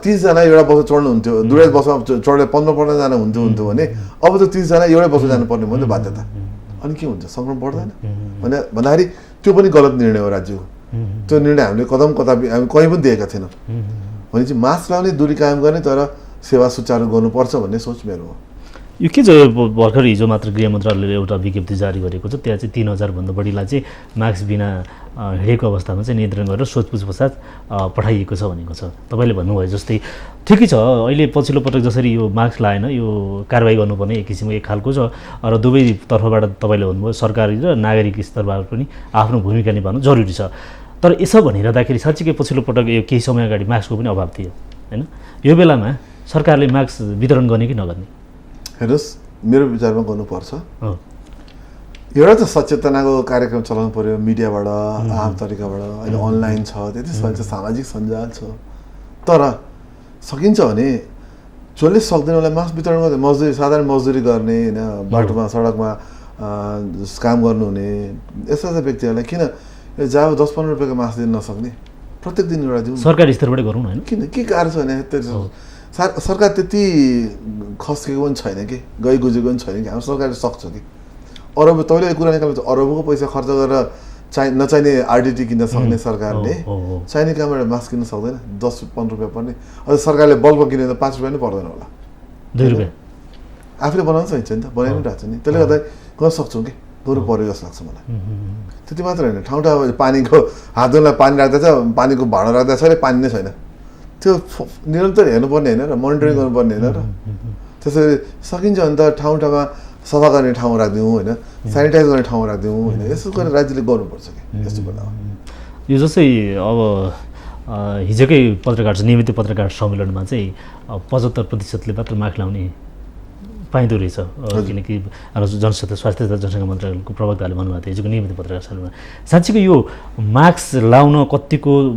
30 जना एउटा बस चढ्नुहुन्थ्यो, दुईवटा बसमा चढ्दै 15 जना हुन्थ्यो भने अब त 30 जना एउटै बसमा जानुपर्ने भयो नि त बाध्यता। अनि के हुन्छ, सङ्क्रमण बढ्दैन भन्दाखेरि त्यो पनि गलत निर्णय हो राज्यको। त्यो निर्णय हामीले कदम कदापि हामी कहीँ पनि दिएका थिएनौँ। भनेपछि मास्क लाउने, दूरी कायम गर्ने, तर सेवा सुचारू गर्नुपर्छ भन्ने सोच मेरो हो। यो के छ, भर्खर हिजो मात्र गृह मन्त्रालयले एउटा विज्ञप्ति जारी गरेको छ, त्यहाँ चाहिँ 3000 भन्दा बढीलाई चाहिँ मास्क बिना हिँडेको अवस्थामा चाहिँ नियन्त्रण गरेर सोधपुछ पश्चात पठाइएको छ भनेको छ। तपाईँले भन्नुभयो जस्तै ठिकै छ, अहिले पछिल्लो पटक जसरी यो मास्क लाएन यो कारवाही गर्नुपर्ने एक किसिमको एक खालको छ र दुवै तर्फबाट तपाईँले भन्नुभयो सरकारी र नागरिक स्तरबाट पनि आफ्नो भूमिका निभाउनु जरुरी छ। तर यसो भनिरहँदाखेरि साँच्चीकै पछिल्लो पटक यो केही समय अगाडि मास्कको पनि अभाव थियो होइन, यो बेलामा सरकारले मास्क वितरण गर्ने कि नगर्ने? हेर्नुहोस् मेरो विचारमा गर्नुपर्छ। एउटा त सचेतनाको कार्यक्रम चलाउनु पऱ्यो मिडियाबाट, आम तरिकाबाट। अहिले अनलाइन छ, त्यति सामाजिक सञ्जाल छ। तर सकिन्छ भने जसले सक्दैन उसलाई मास्क वितरण गर्ने, मजदुरी साधारण मजदुरी गर्ने होइन, बाटोमा सडकमा काम गर्नुहुने यस्ता व्यक्तिहरूलाई किन जब 10-15 रुपियाँको मास्क दिन नसक्ने, प्रत्येक दिन एउटा दिउँ, सरकारी स्तरबाट गरौँ होइन। किन के गाह्रो छ भने सरकार त्यति खस्केको पनि छैन कि, गइ गुजेको पनि छैन कि हाम्रो सरकारले सक्छ कि। अरब तपाईँले कुरा निकाल्नु अरबको पैसा खर्च गरेर नचाहिने आरडिटी किन्न सक्ने सरकारले चाहिने कामबाट मास्क किन्न सक्दैन। 10-15 रुपियाँ पर्ने, अझ सरकारले बल्बमा किने त 5 रुपियाँ पनि पर्दैन होला, 2 रुपियाँ आफूले बनाउनु सकिन्छ नि त, बनाइ पनि रहेछ नि। त्यसले गर्दा गर्न सक्छौँ कि गर्नु पऱ्यो जस्तो लाग्छ मलाई। त्यति मात्र होइन, ठाउँ ठाउँमा पानीको हात धुनलाई पानी राख्दैछ, पानीको भाँडो राख्दैछ अरे पानी नै छैन, त्यो निरन्तर हेर्नुपर्ने होइन र मोनिटरिङ गर्नुपर्ने होइन र। त्यसरी सकिन्छ भने त ठाउँ ठाउँमा सफा गर्ने ठाउँ राखिदिउँ होइन, सेनिटाइज गर्ने ठाउँ राखिदिउँ होइन, यसो गरेर राज्यले गर्नुपर्छ कि यस्तो बेलामा। यो जस्तै अब हिजोकै पत्रकार नियमित पत्रकार सम्मेलनमा चाहिँ 75% मात्र मास्क लाउने पाइँदो रहेछ, किनकि जनस्वास्थ्य तथा जनसङ्ख्या मन्त्रालयको प्रवक्ताले भन्नुभएको थियो हिजोको नियमित पत्रकार सम्मेलनमा। साँच्चीको यो मास्क लाउन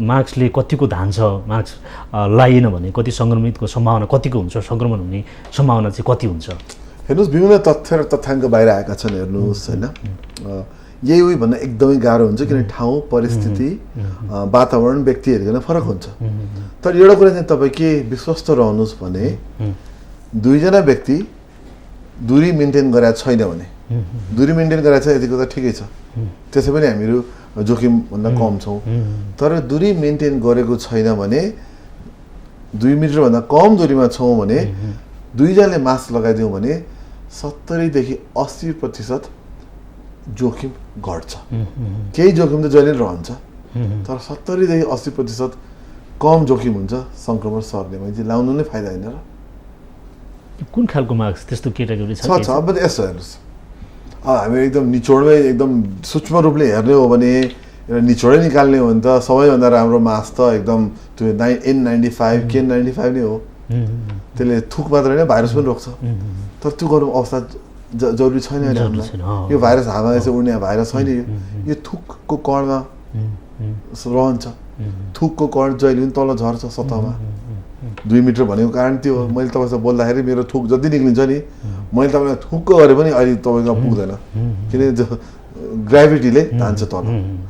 मास्कले कतिको धान्छ, मास्क लाइएन भने कति सङ्क्रमितको सम्भावना कतिको हुन्छ, सङ्क्रमण हुने सम्भावना चाहिँ कति हुन्छ? हेर्नुहोस् विभिन्न तथ्य र तथ्याङ्क बाहिर आएका छन् हेर्नुहोस् होइन। यही उही भन्न एकदमै गाह्रो हुन्छ किन ठाउँ परिस्थिति वातावरण व्यक्ति हेरिकन फरक हुन्छ। तर एउटा कुरा चाहिँ तपाईँ के विश्वस्त रहनुहोस् भने दुईजना व्यक्ति दूरी मेन्टेन गरेका छैन भने, दूरी मेन्टेन गरेका छ यतिको त ठिकै छ, त्यसै पनि हामीहरू जोखिमभन्दा कम छौँ। तर दूरी मेन्टेन गरेको छैन भने 2 मिटरभन्दा कम दूरीमा छौँ भने दुईजनाले मास्क लगाइदिउँ भने 70 देखि 80% जोखिम घट्छ। केही जोखिम त जहिले रहन्छ, तर 70 देखि 80% कम जोखिम हुन्छ सङ्क्रमण सर्ने भने चाहिँ लाउनु नै फाइदा होइन र। कुन खालको मास्क त्यस्तो केटागोरी छ? अब यसो हेर्नुहोस्, हामी एकदम निचोडमै एकदम सूक्ष्म रूपले हेर्ने हो भने एउटा निचोडै निकाल्ने हो भने त सबैभन्दा राम्रो मास्क त एकदम त्यो N95 KN95 नै हो। त्यसले थुक मात्र होइन भाइरस पनि रोक्छ। तर त्यो गर्नु अवस्था जरुरी छैन अहिले हामीलाई। यो भाइरस हावा यसो उड्ने भाइरस छैन, यो थुकको कणमा रहन्छ। थुकको कण जहिले पनि तल झर्छ सतहमा। 2 मिटर भनेको कारण त्यो हो। मैले तपाईँसँग बोल्दाखेरि मेरो थुक जति निक्लिन्छ नि, मैले तपाईँलाई थुक्क गरे पनि अहिले तपाईँको पुग्दैन, किनकि ग्राभिटीले तान्छ तल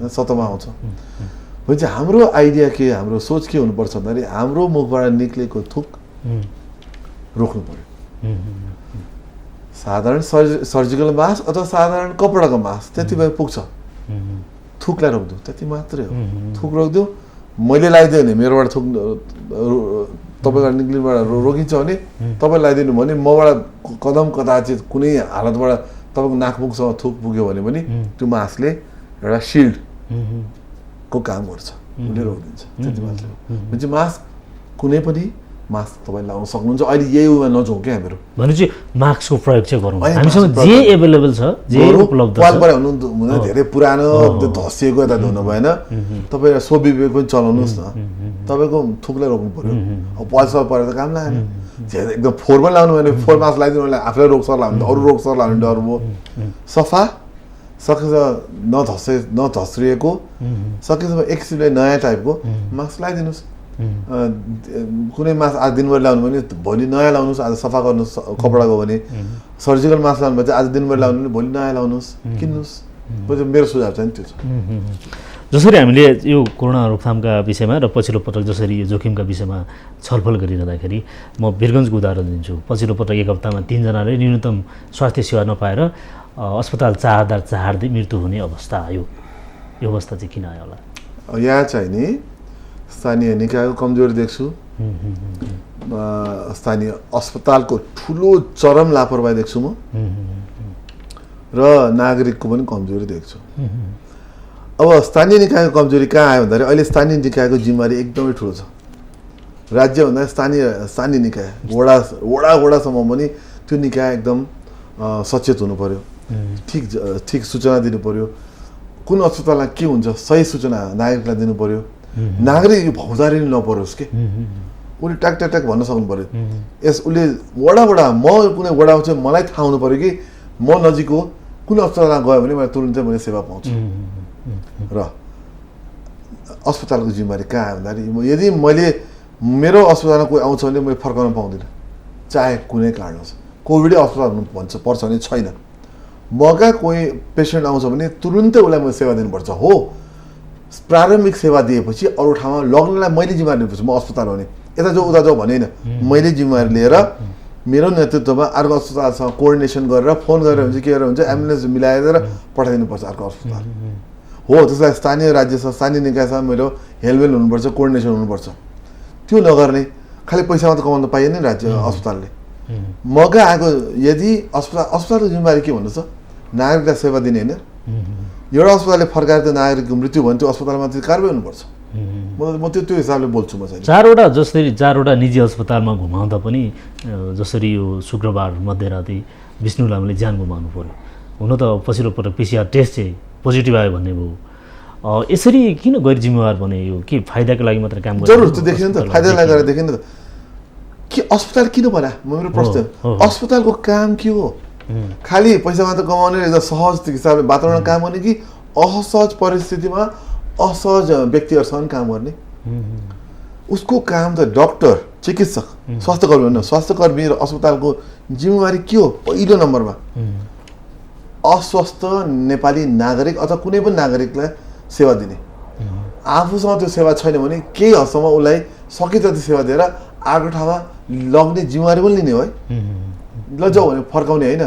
सतहमा आउँछ। भने चाहिँ हाम्रो आइडिया के, हाम्रो सोच के हुनुपर्छ भन्दाखेरि हाम्रो मुखबाट निक्लेको थुक रोक्नु पर्यो। साधारण सर्जिकल मास्क अथवा साधारण कपडाको मास्क त्यति भए पुग्छ। थुकलाई रोकिदिउँ त्यति मात्रै हो। थुक रोकिदिउँ, मैले लगाइदिएँ भने मेरोबाट थुक तपाईँको निक्लिनबाट रोकिन्छ भने तपाईँ लगाइदिनु भने मबाट कदम कदाचित कुनै हालतबाट तपाईँको नाकमुखसँग थुक पुग्यो भने पनि त्यो मास्कले एउटा सिल्डको काम गर्छ, उसले रोकिदिन्छ, त्यति मात्रै हो। भनेपछि मास्क कुनै पनि मास्क तपाईँले लाउन सक्नुहुन्छ। अहिले यही उमा नजाउँ क्या हामीहरू, भनेपछि मास्कको प्रयोग चाहिँ गरौँ, अहिले हामीसँग मास्क जे एभाइलेबल छ, जे उपलब्ध वाल छ। परे हुनु धेरै पुरानो धसिएको यता धुनु भएन, तपाईँ स्वविवेक पनि चलाउनुहोस् न, तपाईँको थुकलाई रोक्नु पर्यो। अब पल्सर परेर त काम लागेन, एकदम फोहोर पनि लाउनु भने फोहोर मास्क लगाइदिनु भने आफूलाई रोग सर्ला भने अरू रोग सर्ला भने डर भयो। सफा सकेसम्म नधस्रिएको सकेसम्म एक किसिमले नयाँ टाइपको मास्क लगाइदिनुहोस्। कुनै मास्क आज दिनभरि लाउनु भने भोलि नयाँ लाउनुहोस्, आज सफा गर्नुहोस् कपडाको भने। सर्जिकल मास्क लाउनु भने चाहिँ आज दिनभरि लाउनु भने भोलि नयाँ लाउनुहोस्, किन्नुहोस्। मेरो सुझाव चाहिँ त्यो छ। जसरी हामीले यो कोरोना रोकथामका विषयमा र पछिल्लो पटक जसरी यो जोखिमका विषयमा छलफल गरिरहँदाखेरि म वीरगञ्जको उदाहरण दिन्छु। पछिल्लो पटक एक हप्तामा 3 जनाले न्यूनतम स्वास्थ्य सेवा नपाएर अस्पताल चाहर्दै मृत्यु हुने अवस्था आयो। यो अवस्था चाहिँ किन आयो होला? यहाँ चाहिँ नि स्थानीय निकायको कमजोरी देख्छु, स्थानीय अस्पतालको ठुलो चरम लापरवाही देख्छु म, र नागरिकको पनि कमजोरी देख्छु। अब स्थानीय निकायको कमजोरी कहाँ आयो भन्दाखेरि अहिले स्थानीय निकायको जिम्मेवारी एकदमै ठुलो छ। राज्यभन्दा स्थानीय निकाय वडासम्म पनि त्यो निकाय एकदम सचेत हुनु पर्यो, ठिक सूचना दिनु पर्यो। कुन अस्पतालमा के हुन्छ सही सूचना नागरिकलाई दिनु पर्यो। नागरिक यो भौदारी नपरोस् के, उसले ट्याक भन्न सक्नु पर्यो। उसले वडा म कुनै वडामा चाहिँ मलाई थाहा हुनु पर्यो कि म नजिक हो, कुन अस्पतालमा गयो भने मैले तुरुन्तै मैले सेवा पाउँछु। र अस्पतालको जिम्मेवारी कहाँ आयो भन्दाखेरि यदि मैले मेरो अस्पतालमा कोही आउँछ भने मैले फर्काउन पाउँदिनँ, चाहे कुनै कारण होस्। कोभिडै अस्पताल हुनु पर्छ भने छैन, मका कोही पेसेन्ट आउँछ भने तुरुन्तै उसलाई मैले सेवा दिनुपर्छ। हो, प्रारम्भिक सेवा दिएपछि अरू ठाउँमा लग्नलाई मैले जिम्मेवारी लिनुपर्छ। म अस्पताल भने यता जाऊ उता जाऊ भनेन, मैले जिम्मेवारी लिएर मेरो नेतृत्वमा अर्को अस्पतालसँग कोअर्डिनेसन गरेर फोन गरेर हुन्छ के गरेर हुन्छ एम्बुलेन्स मिलाएर पठाइदिनुपर्छ अर्को अस्पताल। हो, त्यसलाई स्थानीय राज्यसँग स्थानीय निकायसँग मेरो हेलमेल हुनुपर्छ, कोअर्डिनेसन हुनुपर्छ। त्यो नगर्ने खालि पैसा मात्र कमाउन पाइएन नि राज्य अस्पतालले। मगा आएको यदि अस्पतालको जिम्मेवारी के भन्नु छ? नागरिकलाई सेवा दिने होइन। एउटा अस्पतालले फर्काएर त्यो नागरिकको मृत्यु भयो भने त्यो अस्पतालमा चाहिँ कारबाही हुनुपर्छ। म त्यो हिसाबले बोल्छु म चाहिँ। चारवटा निजी अस्पतालमा घुमाउँदा पनि जसरी यो शुक्रबार मध्यराति विष्णु लामाले ज्यान गुमाउनु पर्यो। हुन त पछिल्लो पटक PCR टेस्ट चाहिँ पोजिटिभ आयो भन्ने भयो। यसरी किन गैर जिम्मेवार भने? यो के फाइदाको लागि मात्र काम गर्छ? जरुर त्यो देखिन त, फाइदा लागेर देखिन त। के अस्पताल किन बना? मेरो प्रश्न, अस्पतालको काम के हो? खालि पैसा मात्र कमाउने सहज हिसाबले वातावरण काम गर्ने कि असहज परिस्थितिमा असहज व्यक्तिहरूसँग काम गर्ने? उसको काम त डाक्टर, चिकित्सक, स्वास्थ्यकर्मी होइन। स्वास्थ्यकर्मी र अस्पतालको जिम्मेवारी के हो? पहिलो नम्बरमा अस्वस्थ नेपाली नागरिक अथवा कुनै पनि नागरिकलाई सेवा दिने। आफूसँग त्यो सेवा छैन भने केही हदसम्म उसलाई सके जति सेवा दिएर अर्को ठाउँमा लग्ने जिम्मेवारी पनि लिने हो है। लजाऊ भने फर्काउने होइन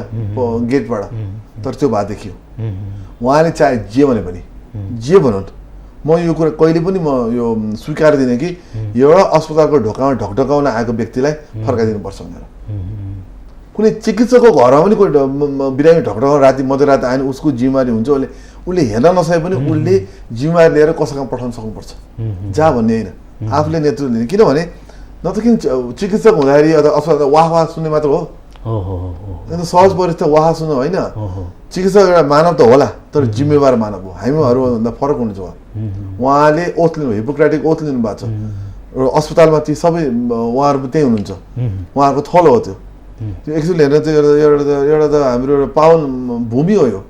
गेटबाट। तर त्यो भए देखियो उहाँले चाहे जे भने पनि जे भनौँ, म यो कुरा कहिले पनि म यो स्वीकार दिने कि एउटा अस्पतालको ढोकामा ढकढकाउन आएको व्यक्तिलाई फर्काइदिनुपर्छ भनेर। कुनै चिकित्सकको घरमा पनि कोही बिरामी ढकढकाउन राति मध्यरात आयो भने उसको जिम्मेवारी हुन्छ। उसले हेर्न नसके पनि उसले जिम्मेवारी लिएर कसैसँग पठाउन सक्नुपर्छ, जहाँ भन्ने होइन। आफूले नेतृत्व लिने, किनभने न त किन चिकित्सक हुँदाखेरि अथवा अस्पताल वाह सुन्ने मात्र हो। सहज परिस्थिति वाह सुन्नु होइन। चिकित्सक एउटा मानव त होला तर जिम्मेवार मानव हो। हामीहरूभन्दा फरक हुन्छ। उहाँले ओथ लिनु, हिपोक्रेटिक ओथ लिनु भएको छ। र अस्पतालमा ती सबै उहाँहरू त्यही हुनुहुन्छ, उहाँहरूको थलो हो त्यो। त्यो एक्चुअली हेर्न चाहिँ एउटा त हाम्रो एउटा पावन भूमि हो यो,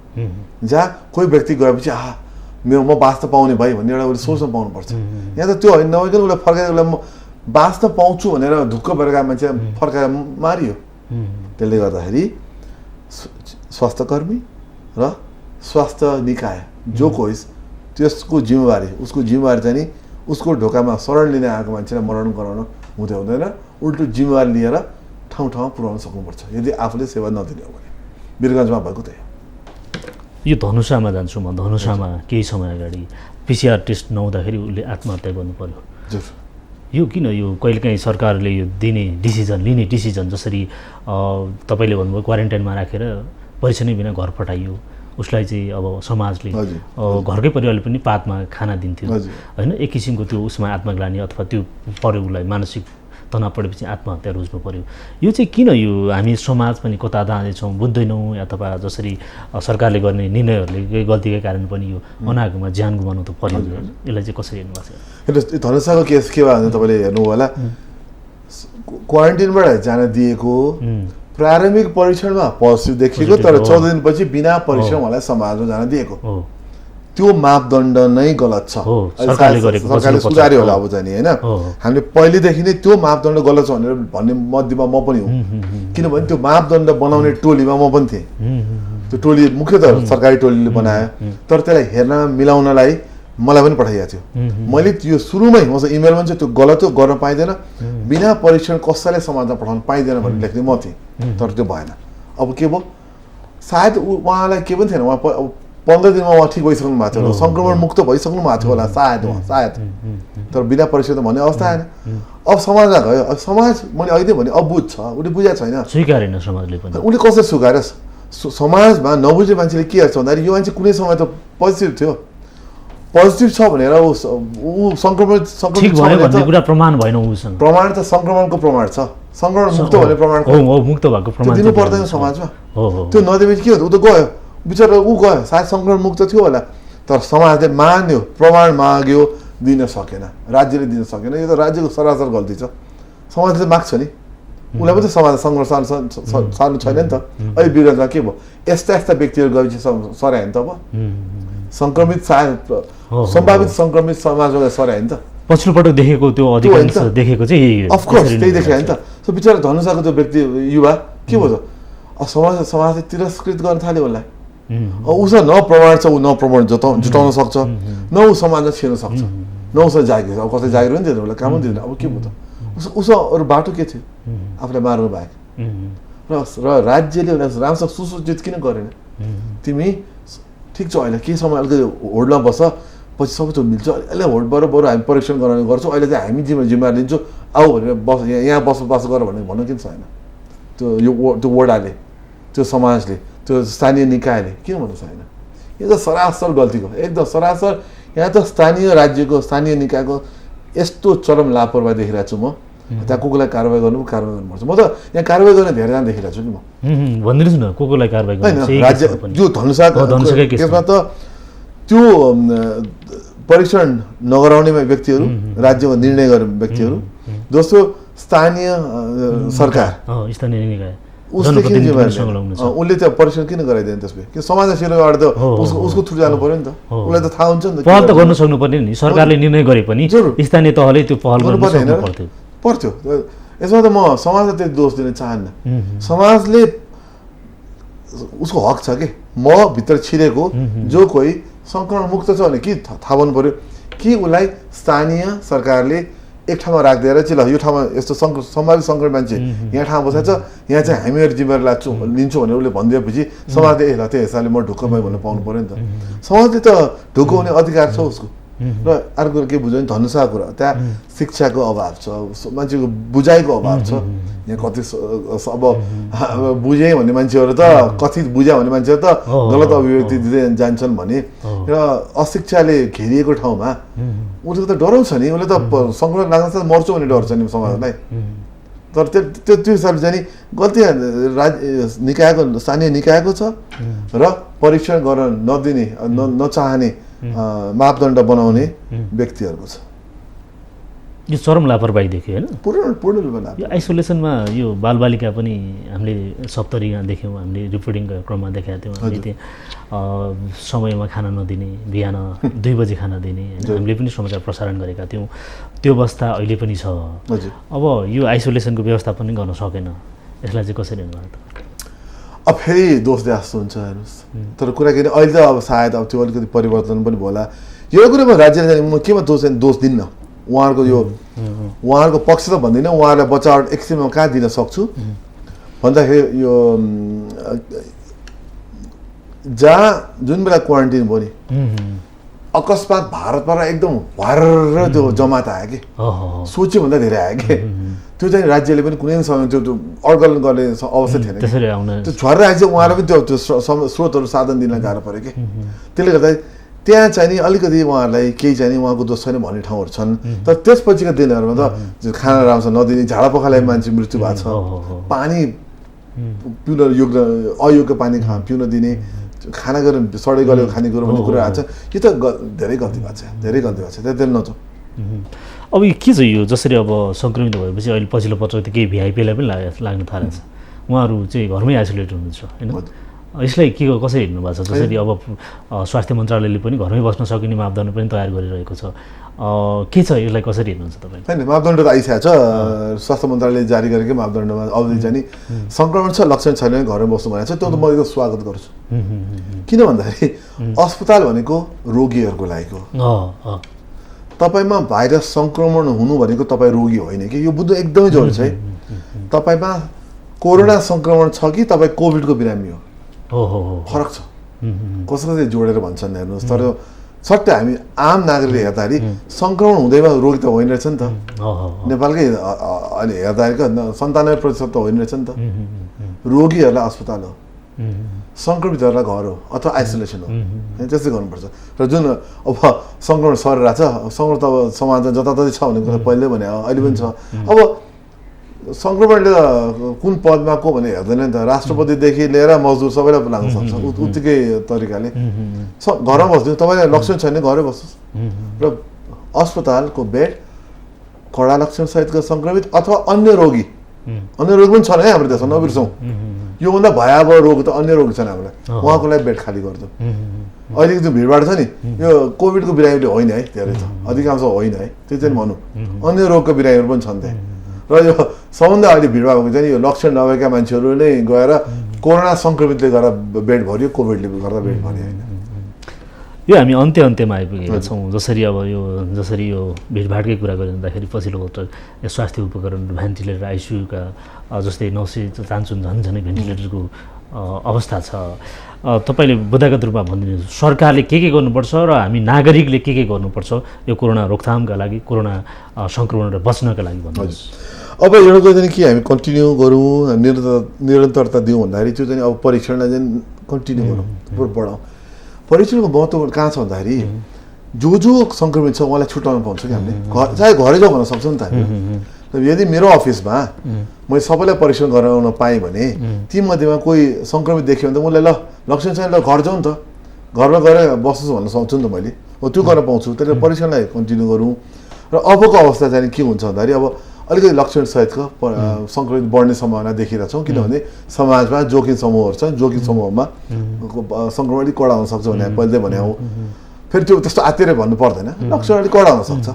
जहाँ कोही व्यक्ति गएपछि म बाँच्न पाउने भाइ भन्ने एउटा उसले सोच्न पाउनुपर्छ। यहाँ त त्यो होइन, नभइकन उसलाई फर्काएर उसलाई म बाँच्न पाउँछु भनेर ढुक्क भएर मान्छे फर्काएर मारियो। त्यसले गर्दाखेरि स्वास्थ्यकर्मी र स्वास्थ्य निकाय जो कोही त्यसको जिम्मेवारी, उसको जिम्मेवारी चाहिँ नि उसको ढोकामा शरण लिन आएको मान्छेलाई मरण गराउन हुँदैन। उल्टो जिम्मेवारी लिएर ठाउँ पुर्याउन सक्नुपर्छ यदि आफूले सेवा नदिने हो भने। वीरगञ्जमा भएको त्यही। यो धनुषामा जान्छु म। धनुषामा केही समय अगाडि PCR टेस्ट नहुँदाखेरि उसले आत्महत्या गर्नु पर्यो। यो किन? यो कहिलेकाहीँ सरकारले यो लिने डिसिजन जसरी तपाईँले भन्नुभयो क्वारेन्टाइनमा राखेर परिचय बिना घर पठाइयो, उसलाई चाहिँ अब समाजले घरकै परिवारले पनि पातमा खाना दिन्थ्यो होइन, एक किसिमको त्यो उसमा आत्मग्लानि अथवा त्यो पर्यो, उसलाई मानसिक तनाव परेपछि आत्महत्या रोज्नु पर्यो। यो चाहिँ किन यो हामी समाज पनि कता जाँदैछौँ बुझ्दैनौँ, अथवा जसरी सरकारले गर्ने निर्णयहरूले गल्तीकै कारण पनि यो अनागमा ज्यान गुमाउनु त पर्यो, यसलाई चाहिँ कसरी हेर्नु भएको छ? धनुषाको केस के भयो भने तपाईँले हेर्नु होला, क्वारेन्टिनबाट जान दिएको, प्रारम्भिक परीक्षणमा पोजिटिभ देखिएको, तर 14 दिनपछि बिना परीक्षण उहाँलाई समाजमा जान दिएको, त्यो मापदण्ड नै गलत छ। सरकारले सुधार्यो होला अब जाने होइन, हामीले पहिलेदेखि नै त्यो मापदण्ड गलत छ भनेर भन्ने मध्येमा म पनि हुँ, किनभने त्यो मापदण्ड बनाउने टोलीमा म पनि थिएँ। त्यो टोली मुख्यतः सरकारी टोलीले बनायो, तर त्यसलाई हेर्न मिलाउनलाई मलाई पनि पठाइएको थियो। मैले त्यो सुरुमै मसँग इमेलमा चाहिँ त्यो गलत हो, गर्न पाइँदैन, बिना परीक्षण कसैलाई समाजमा पठाउन पाइँदैन भनेर लेख्ने म थिएँ, तर त्यो भएन। अब के भयो, सायद उहाँलाई के पनि थिएन, उहाँ 15 दिनमा उहाँ ठिक भइसक्नु भएको थियो, सङ्क्रमण मुक्त भइसक्नु भएको थियो होला सायद उहाँ, सायद, तर बिना परीक्षण त भन्ने अवस्था आएन। अब समाजमा गयो, अब समाज मैले अहिले भने अबुझ छ, उसले बुझाएको छैन, स्वीकारेन समाजले पनि, उसले कसरी स्वीकार्यो? समाजमा नबुझ्ने मान्छेले के गर्छ भन्दाखेरि यो मान्छे कुनै समय त पोजिटिभ थियो, पोजिटिभ छ भनेर ऊ सङ्क्रमण भन्ने कुरा प्रमाण भएन उसँग, प्रमाण त सङ्क्रमणको प्रमाण छ, सङ्क्रमण मुक्त भन्ने प्रमाण मुक्त भएको प्रमाण दिनु पर्दैन समाजमा। त्यो नदिएपछि के हुन्छ, ऊ त गयो बिचरा, ऊ गयो, सायद सङ्क्रमण मुक्त थियो होला, तर समाजले मान्यो, प्रमाण माग्यो, दिन सकेन, राज्यले दिन सकेन। यो त राज्यको सरासर गल्ती छ, समाजले माग्छ नि, उसलाई पनि त समाज सङ्क्रमण सार्नु छैन नि त। अहिले विगतमा के भयो, यस्ता यस्ता व्यक्तिहरू गएपछि सरायो नि त, अब सङ्क्रमित सम्भावित सङ्क्रमित समाजमा सरायो नि त। पछिल्लो पटक देखेको त्यो अधिकांश देखेको चाहिँ अफकोर्स त्यही देखेको नि त। सो बिचरा धनुषाको त्यो व्यक्ति युवा के भयो त, समाजले तिरस्कृत गर्न थाल्यो उसलाई, उसँग न प्रमाण छ, ऊ न प्रमाण जुटाउन सक्छ, न ऊ समाजमा छिर्न सक्छ, न उसँग जागिर, अब कसै जागिर पनि दिँदैन उसलाई, काम पनि दिँदैन। अब के भयो त, उसँग अरू बाटो के थियो, आफूलाई मार्नु बाहेक। र राज्यले उसलाई राम्रोसँग सुसूचित किन गरेन, तिमी ठिक छ अहिले केही समय अलिकति होल्डमा बस, पछि सबै थोक मिल्छ, अहिले होल्डबाट बरु हामी परीक्षण गराउने गर्छौँ, अहिले चाहिँ हामी जिम्मेवारी लिन्छौँ, आऊ भनेर बस यहाँ बसोबास गर भनेर भन्नु किन छैन? त्यो वडाले, त्यो समाजले, त्यो स्थानीय निकायले किन भन्नु छैन? यो त सरासर गल्तीको, एकदम सरासर। यहाँ त स्थानीय राज्यको, स्थानीय निकायको यस्तो चरम लापरवाही देखिरहेको छु म। त्यहाँ को कोलाई कारवाही गर्नुपर्छ। म त यहाँ कारवाही गर्ने धेरैजना देखिरहेको छु कि म। भनिदिनुहोस् न, को कोलाई कारवाही गर्नु? होइन, राज्य जो धनुषाको केसमा त त्यो परीक्षण नगराउने व्यक्तिहरू, राज्यमा निर्णय गर्ने व्यक्तिहरू, दोस्रो स्थानीय सरकार, स्थानीय निकाय, उसले किन उसले त्यो परीक्षण किन गराइदिएन त्यसपछि? कि समाजमा सिरोबाट त उसको थ्रु जानु पर्यो नि त, उसलाई त थाहा हुन्छ नि त। पहल त गर्न सक्नुपर्ने नि, सरकारले निर्णय गरे पनि स्थानीय तहले त्यो पहल गर्नु पर्थ्यो। यसमा त म समाजलाई त्यही दोष दिन चाहन्न। समाजले उसको हक छ कि म भित्र छिरेको जो कोही सङ्क्रमण मुक्त छ भने के थाहा पाउनु पर्यो कि उसलाई स्थानीय सरकारले एक ठाउँमा राखिदिएर चाहिँ ल यो ठाउँमा यस्तो सम्भावित सङ्क्रमित मान्छे यहाँ ठाउँमा बसेको छ, यहाँ चाहिँ हामीहरू जिम्मेवारी लिन्छौँ भनेर उसले भनिदिएपछि समाजले ए ल त्यो हिसाबले म ढुक्क भयो भन्नु पाउनु पऱ्यो नि त। समाजले त ढुक्क हुने अधिकार छ उसको। र अर्को कुरा के बुझ्यो भने धनुषाको कुरा, त्यहाँ शिक्षाको अभाव छ, मान्छेको बुझाइको अभाव छ। यहाँ कति अब बुझेँ भन्ने मान्छेहरू त, कथित बुझ्या भन्ने मान्छेहरू त गलत अभिव्यक्ति दिँदै जान्छन् भने, र अशिक्षाले घेरिएको ठाउँमा उसले त डराउँछ नि, उसले त सङ्क्रमण लाग्छ मर्छु भन्ने डर छ नि समाजलाई। तर त्यो हिसाबले चाहिँ गल्ती निकायको, स्थानीय निकायको छ, र परीक्षण गर्न नदिने नचाहने मापदण्ड बनाउने व्यक्तिहरूको छ। यो चरम लापरवाही देखियो होइन, पूर्ण रूपमा। यो आइसोलेसनमा यो बालबालिका पनि हामीले सप्तरीमा देख्यौँ, हामीले रिपोर्टिङको क्रममा देखाएको थियौँ। हामीले त्यहाँ समयमा खाना नदिने, बिहान 2 बजी खाना दिने, हामीले पनि समाचार प्रसारण गरेका थियौँ। त्यो अवस्था अहिले पनि छ। अब यो आइसोलेसनको व्यवस्था पनि गर्न सकेन, यसलाई चाहिँ कसरी हेर्नु त? अब फेरि दोष दिए जस्तो हुन्छ हेर्नुहोस्। तर कुरा के अहिले त अब सायद अब त्यो अलिकति परिवर्तन पनि होला। यो कुरामा राज्यले म केमा दोष दिन्न, उहाँहरूको यो उहाँहरूको पक्ष त भन्दिनँ, उहाँहरूलाई बचावट एक किसिममा कहाँ दिन सक्छु भन्दाखेरि यो जहाँ जुन बेला क्वारेन्टिन भयो नि, अकस्मात भारतबाट एकदम भर त्यो जमात आयो कि, सोच्यो भन्दा धेरै आयो कि। त्यो चाहिँ राज्यले पनि कुनै समय त्यो अर्गन गर्ने अवस्था थिएन त्यसरी आउन त्यो झरेर आइसक्यो उहाँलाई पनि त्यो स्रोतहरू साधन दिन गाह्रो पऱ्यो कि त्यसले गर्दा त्यहाँ चाहिँ नि अलिकति उहाँहरूलाई केही चाहिँ नि उहाँको दोष छैन भन्ने ठाउँहरू छन् तर त्यसपछिका दिनहरूमा त खाना राम्रोसँग नदिने झाडापखालाई मान्छे मृत्यु भएको छ पानी पिउन योग्य अयोग्य पानी पिउन दिने खाना गरेर सडै गलेको खानेकुरो भन्ने कुरा आएको छ यो त धेरै गल्ती भएको छ त्यसले नजाउँ अब के छ यो जसरी अब सङ्क्रमित भएपछि अहिले पछिल्लो पटक त केही भिआइपीलाई पनि लाग्न थालेको छ उहाँहरू चाहिँ घरमै आइसोलेट हुनुहुन्छ होइन यसलाई कसरी हेर्नु भएको छ जसरी अब स्वास्थ्य मन्त्रालयले पनि घरमै बस्न सकिने मापदण्ड पनि तयार गरिरहेको छ के छ यसलाई कसरी हेर्नुहुन्छ तपाईँ होइन मापदण्ड त आइसकेको छ स्वास्थ्य मन्त्रालयले जारी गरेकै मापदण्डमा अवधि चाहिँ नि सङ्क्रमण छ लक्षण छैन भने घरमै बस्नु भनेको छ त्यो त म एकदम स्वागत गर्छु किन भन्दाखेरि अस्पताल भनेको रोगीहरूको लागेको तपाईँमा भाइरस सङ्क्रमण हुनु भनेको तपाईँ रोगी होइन कि यो बुझ्नु एकदमै जरुरी छ है तपाईँमा कोरोना सङ्क्रमण छ कि तपाईँ कोभिडको बिरामी हो फरक छ कसैले जोडेर भन्छन् हेर्नुहोस् तर सट्टै हामी आम नागरिकले हेर्दाखेरि सङ्क्रमण हुँदैमा रोगी त होइन रहेछ नि त नेपालकै अहिले हेर्दाखेरि 97% त होइन रहेछ नि त रोगीहरूलाई अस्पताल हो सङ्क्रमितहरूलाई घर हो अथवा आइसोलेसन हो त्यस्तै गर्नुपर्छ र जुन अब सङ्क्रमण सरेर छ सङ्क्रमण त अब समाजमा जताततै छ भन्ने कुरा पहिल्यै भने अहिले पनि छ अब सङ्क्रमणले कुन पदमा को भने हेर्दैन नि त राष्ट्रपतिदेखि लिएर मजदुर सबैलाई लाग्न सक्छ उत्तिकै तरिकाले घरमा बस्नु तपाईँलाई लक्षण छैन घरै बस्नुहोस् र अस्पतालको बेड कडा लक्षणसहितको सङ्क्रमित अथवा अन्य रोगी पनि छन् है हाम्रो देशमा नबिर्सौँ योभन्दा भयावह रोग त अन्य रोग छन् हामीलाई उहाँको लागि बेड खाली गरिदिउँ अहिलेको त्यो भिडभाड छ नि यो कोभिडको बिरामीले होइन है धेरै छ अधिकांश होइन है त्यो चाहिँ भनौँ अन्य रोगको बिरामीहरू पनि छन् त्यहाँ र यो सबभन्दा अहिले भिडभाड भएको चाहिँ यो लक्षण नभएका मान्छेहरू नै गएर कोरोना सङ्क्रमितले गर्दा बेड भरियो कोभिडले गर्दा बेड भरियो होइन यो हामी अन्त्यमा आइपुगेका छौँ जसरी यो भिडभाडकै कुरा गरिँदाखेरि पछिल्लो पटक यो स्वास्थ्य उपकरण भेन्टिलेटर आइसियुका जस्तै 900 चान्चुन झनै भेन्टिलेटरको अवस्था छ तपाईँले बुदागत रूपमा भनिदिनु सरकारले के गर्नुपर्छ र हामी नागरिकले के गर्नुपर्छ यो कोरोना रोकथामका लागि कोरोना सङ्क्रमणबाट बच्नका लागि भन्नुहोस् अब एउटा कुरा चाहिँ के हामी कन्टिन्यू गरौँ निरन्तरता दिउँ भन्दाखेरि त्यो चाहिँ अब परीक्षणलाई चाहिँ कन्टिन्यू गरौँ बढाउँ परीक्षणको महत्त्व कहाँ छ भन्दाखेरि जो सङ्क्रमित छ उहाँलाई छुट्याउन पाउँछ कि हामीले चाहे घरै जाउँ भन्न सक्छौँ नि त हामी यदि मेरो अफिसमा मैले सबैलाई परीक्षण गराउन पाएँ भने तीमध्येमा कोही सङ्क्रमित देख्यो भने त उसलाई ल लक्षण छैन ल घर जाउँ नि त घरमा गएर बस्नुहोस् भन्न सक्छु नि त मैले त्यो गर्न पाउँछु त्यसले परीक्षणलाई कन्टिन्यू गरौँ र अबको अवस्था चाहिँ के हुन्छ भन्दाखेरि अब अलिकति लक्षणसहितको सङ्क्रमित बढ्ने सम्भावना देखिरहेछौँ किनभने समाजमा जोखिम समूहहरू छ जोखिम समूहमा सङ्क्रमण अलिक कडा हुनसक्छ भने पहिल्यै भने हो फेरि त्यो त्यस्तो आत्तिएर भन्नु पर्दैन लक्षण अलिक कडा हुनसक्छ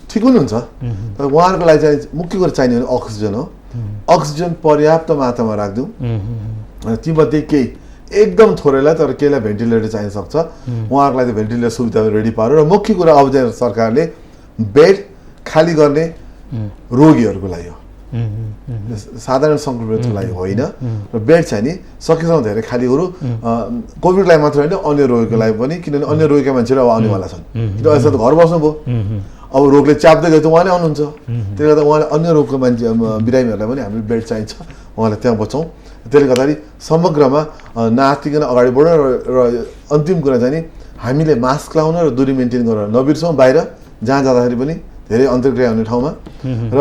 ठिक पनि हुन्छ तर उहाँहरूको लागि चाहिँ मुख्य कुरा चाहिने भने अक्सिजन हो अक्सिजन पर्याप्त मात्रामा राखिदिउँ तीमध्ये केही एकदम थोरैलाई तर केहीलाई भेन्टिलेटर चाहिन सक्छ उहाँहरूको लागि भेन्टिलेटर सुविधा रेडी पार्यो र मुख्य कुरा अब चाहिँ सरकारले बेड खाली गर्ने रोगीहरूको लागि हो साधारण सङ्क्रमितको लागि होइन र बेड चाहिँ नि सकेसम्म धेरै खाली गरौँ कोभिडलाई मात्र होइन अन्य रोगीको लागि पनि किनभने अन्य रोगीका मान्छेहरू अब आउनेवाला छन् किन अहिले त घर बस्नुभयो अब रोगले च्याप्दै गयो त उहाँले आउनुहुन्छ त्यसले गर्दा उहाँलाई अन्य रोगको मान्छे बिरामीहरूलाई पनि हामीले बेड चाहिन्छ उहाँलाई त्यहाँ बचाउँ त्यसले गर्दाखेरि समग्रमा नआत्तिकन अगाडि बढ्यो र अन्तिम कुरा चाहिँ नि हामीले मास्क लाउन र दूरी मेन्टेन गरेर नबिर्सौँ बाहिर जहाँ जाँदाखेरि पनि धेरै अन्तर्क्रिया हुने ठाउँमा र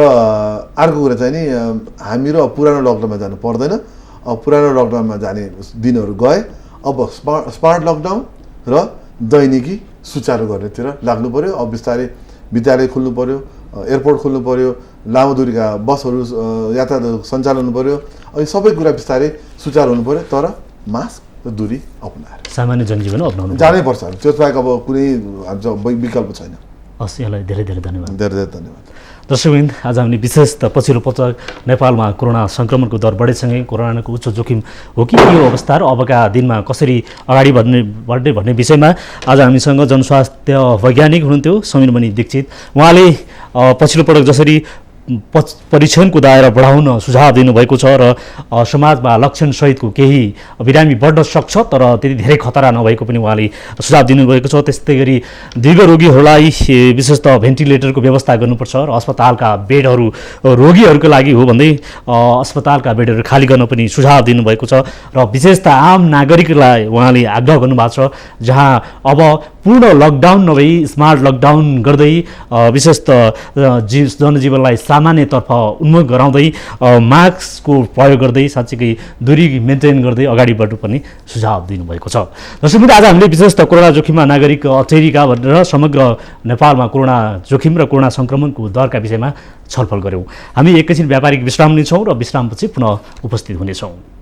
अर्को कुरा चाहिँ नि हामी र पुरानो लकडाउनमा जानु पर्दैन अब पुरानो लकडाउनमा जाने दिनहरू गए अब स्मार्ट लकडाउन र दैनिकी सुचारू गर्नेतिर लाग्नु पऱ्यो अब बिस्तारै विद्यालय खुल्नु पऱ्यो एयरपोर्ट खुल्नु पऱ्यो लामो दूरीका बसहरू यातायात सञ्चालन हुनु पऱ्यो अनि सबै कुरा बिस्तारै सुचारू हुनु पऱ्यो तर मास्क र दूरी अपनाएर सामान्य जनजीवन अपनाउनु जानै पर्छ त्यो बाहेक अब कुनै विकल्प छैन हस् यहाँलाई धेरै धेरै धन्यवाद धेरै धन्यवाद दर्शकवृन्द आज हामीले विशेष त पछिल्लो पटक नेपालमा कोरोना सङ्क्रमणको दर बढेसँगै कोरोनाको उच्च जोखिम हो कि यो अवस्था र अबका दिनमा कसरी अगाडि बढ्ने भन्ने विषयमा आज हामीसँग जनस्वास्थ्य वैज्ञानिक हुनुहुन्थ्यो समीरमणि दीक्षित उहाँले पछिल्लो पटक जसरी परीक्षणको दायरा बढाउन सुझाव दिनुभएको छ र समाजमा लक्षणसहितको केही बिरामी बढ्न सक्छ तर त्यति धेरै खतरा नभएको पनि उहाँले सुझाव दिनुभएको छ। त्यस्तै गरी दीर्घ रोगीहरूलाई विशेषतः भेन्टिलेटरको व्यवस्था गर्नुपर्छ र अस्पतालका बेडहरू रोगीहरूको लागि हो भन्दै अस्पतालका बेडहरू खाली गर्न पनि सुझाव दिनुभएको छ र विशेषतः आम नागरिकलाई उहाँले आग्रह गर्नुभएको छ जहाँ अब पूर्ण लकडाउन नभई स्मार्ट लकडाउन गर्दै विशेषतः जनजीवनलाई सामान्यतर्फ उन्मुख गराउँदै मास्कको प्रयोग गर्दै साँच्चीकै दूरी मेन्टेन गर्दै अगाडि बढ्नु पनि सुझाव दिनुभएको छ। दर्शक आज हामीले विशेषतः कोरोना जोखिममा नागरिक अटेरिका भनेर समग्र नेपालमा कोरोना जोखिम र कोरोना सङ्क्रमणको दरका विषयमा छलफल गऱ्यौँ। हामी एकैछिन व्यापारिक विश्राम लिन्छौँ र विश्रामपछि पुनः उपस्थित हुनेछौँ।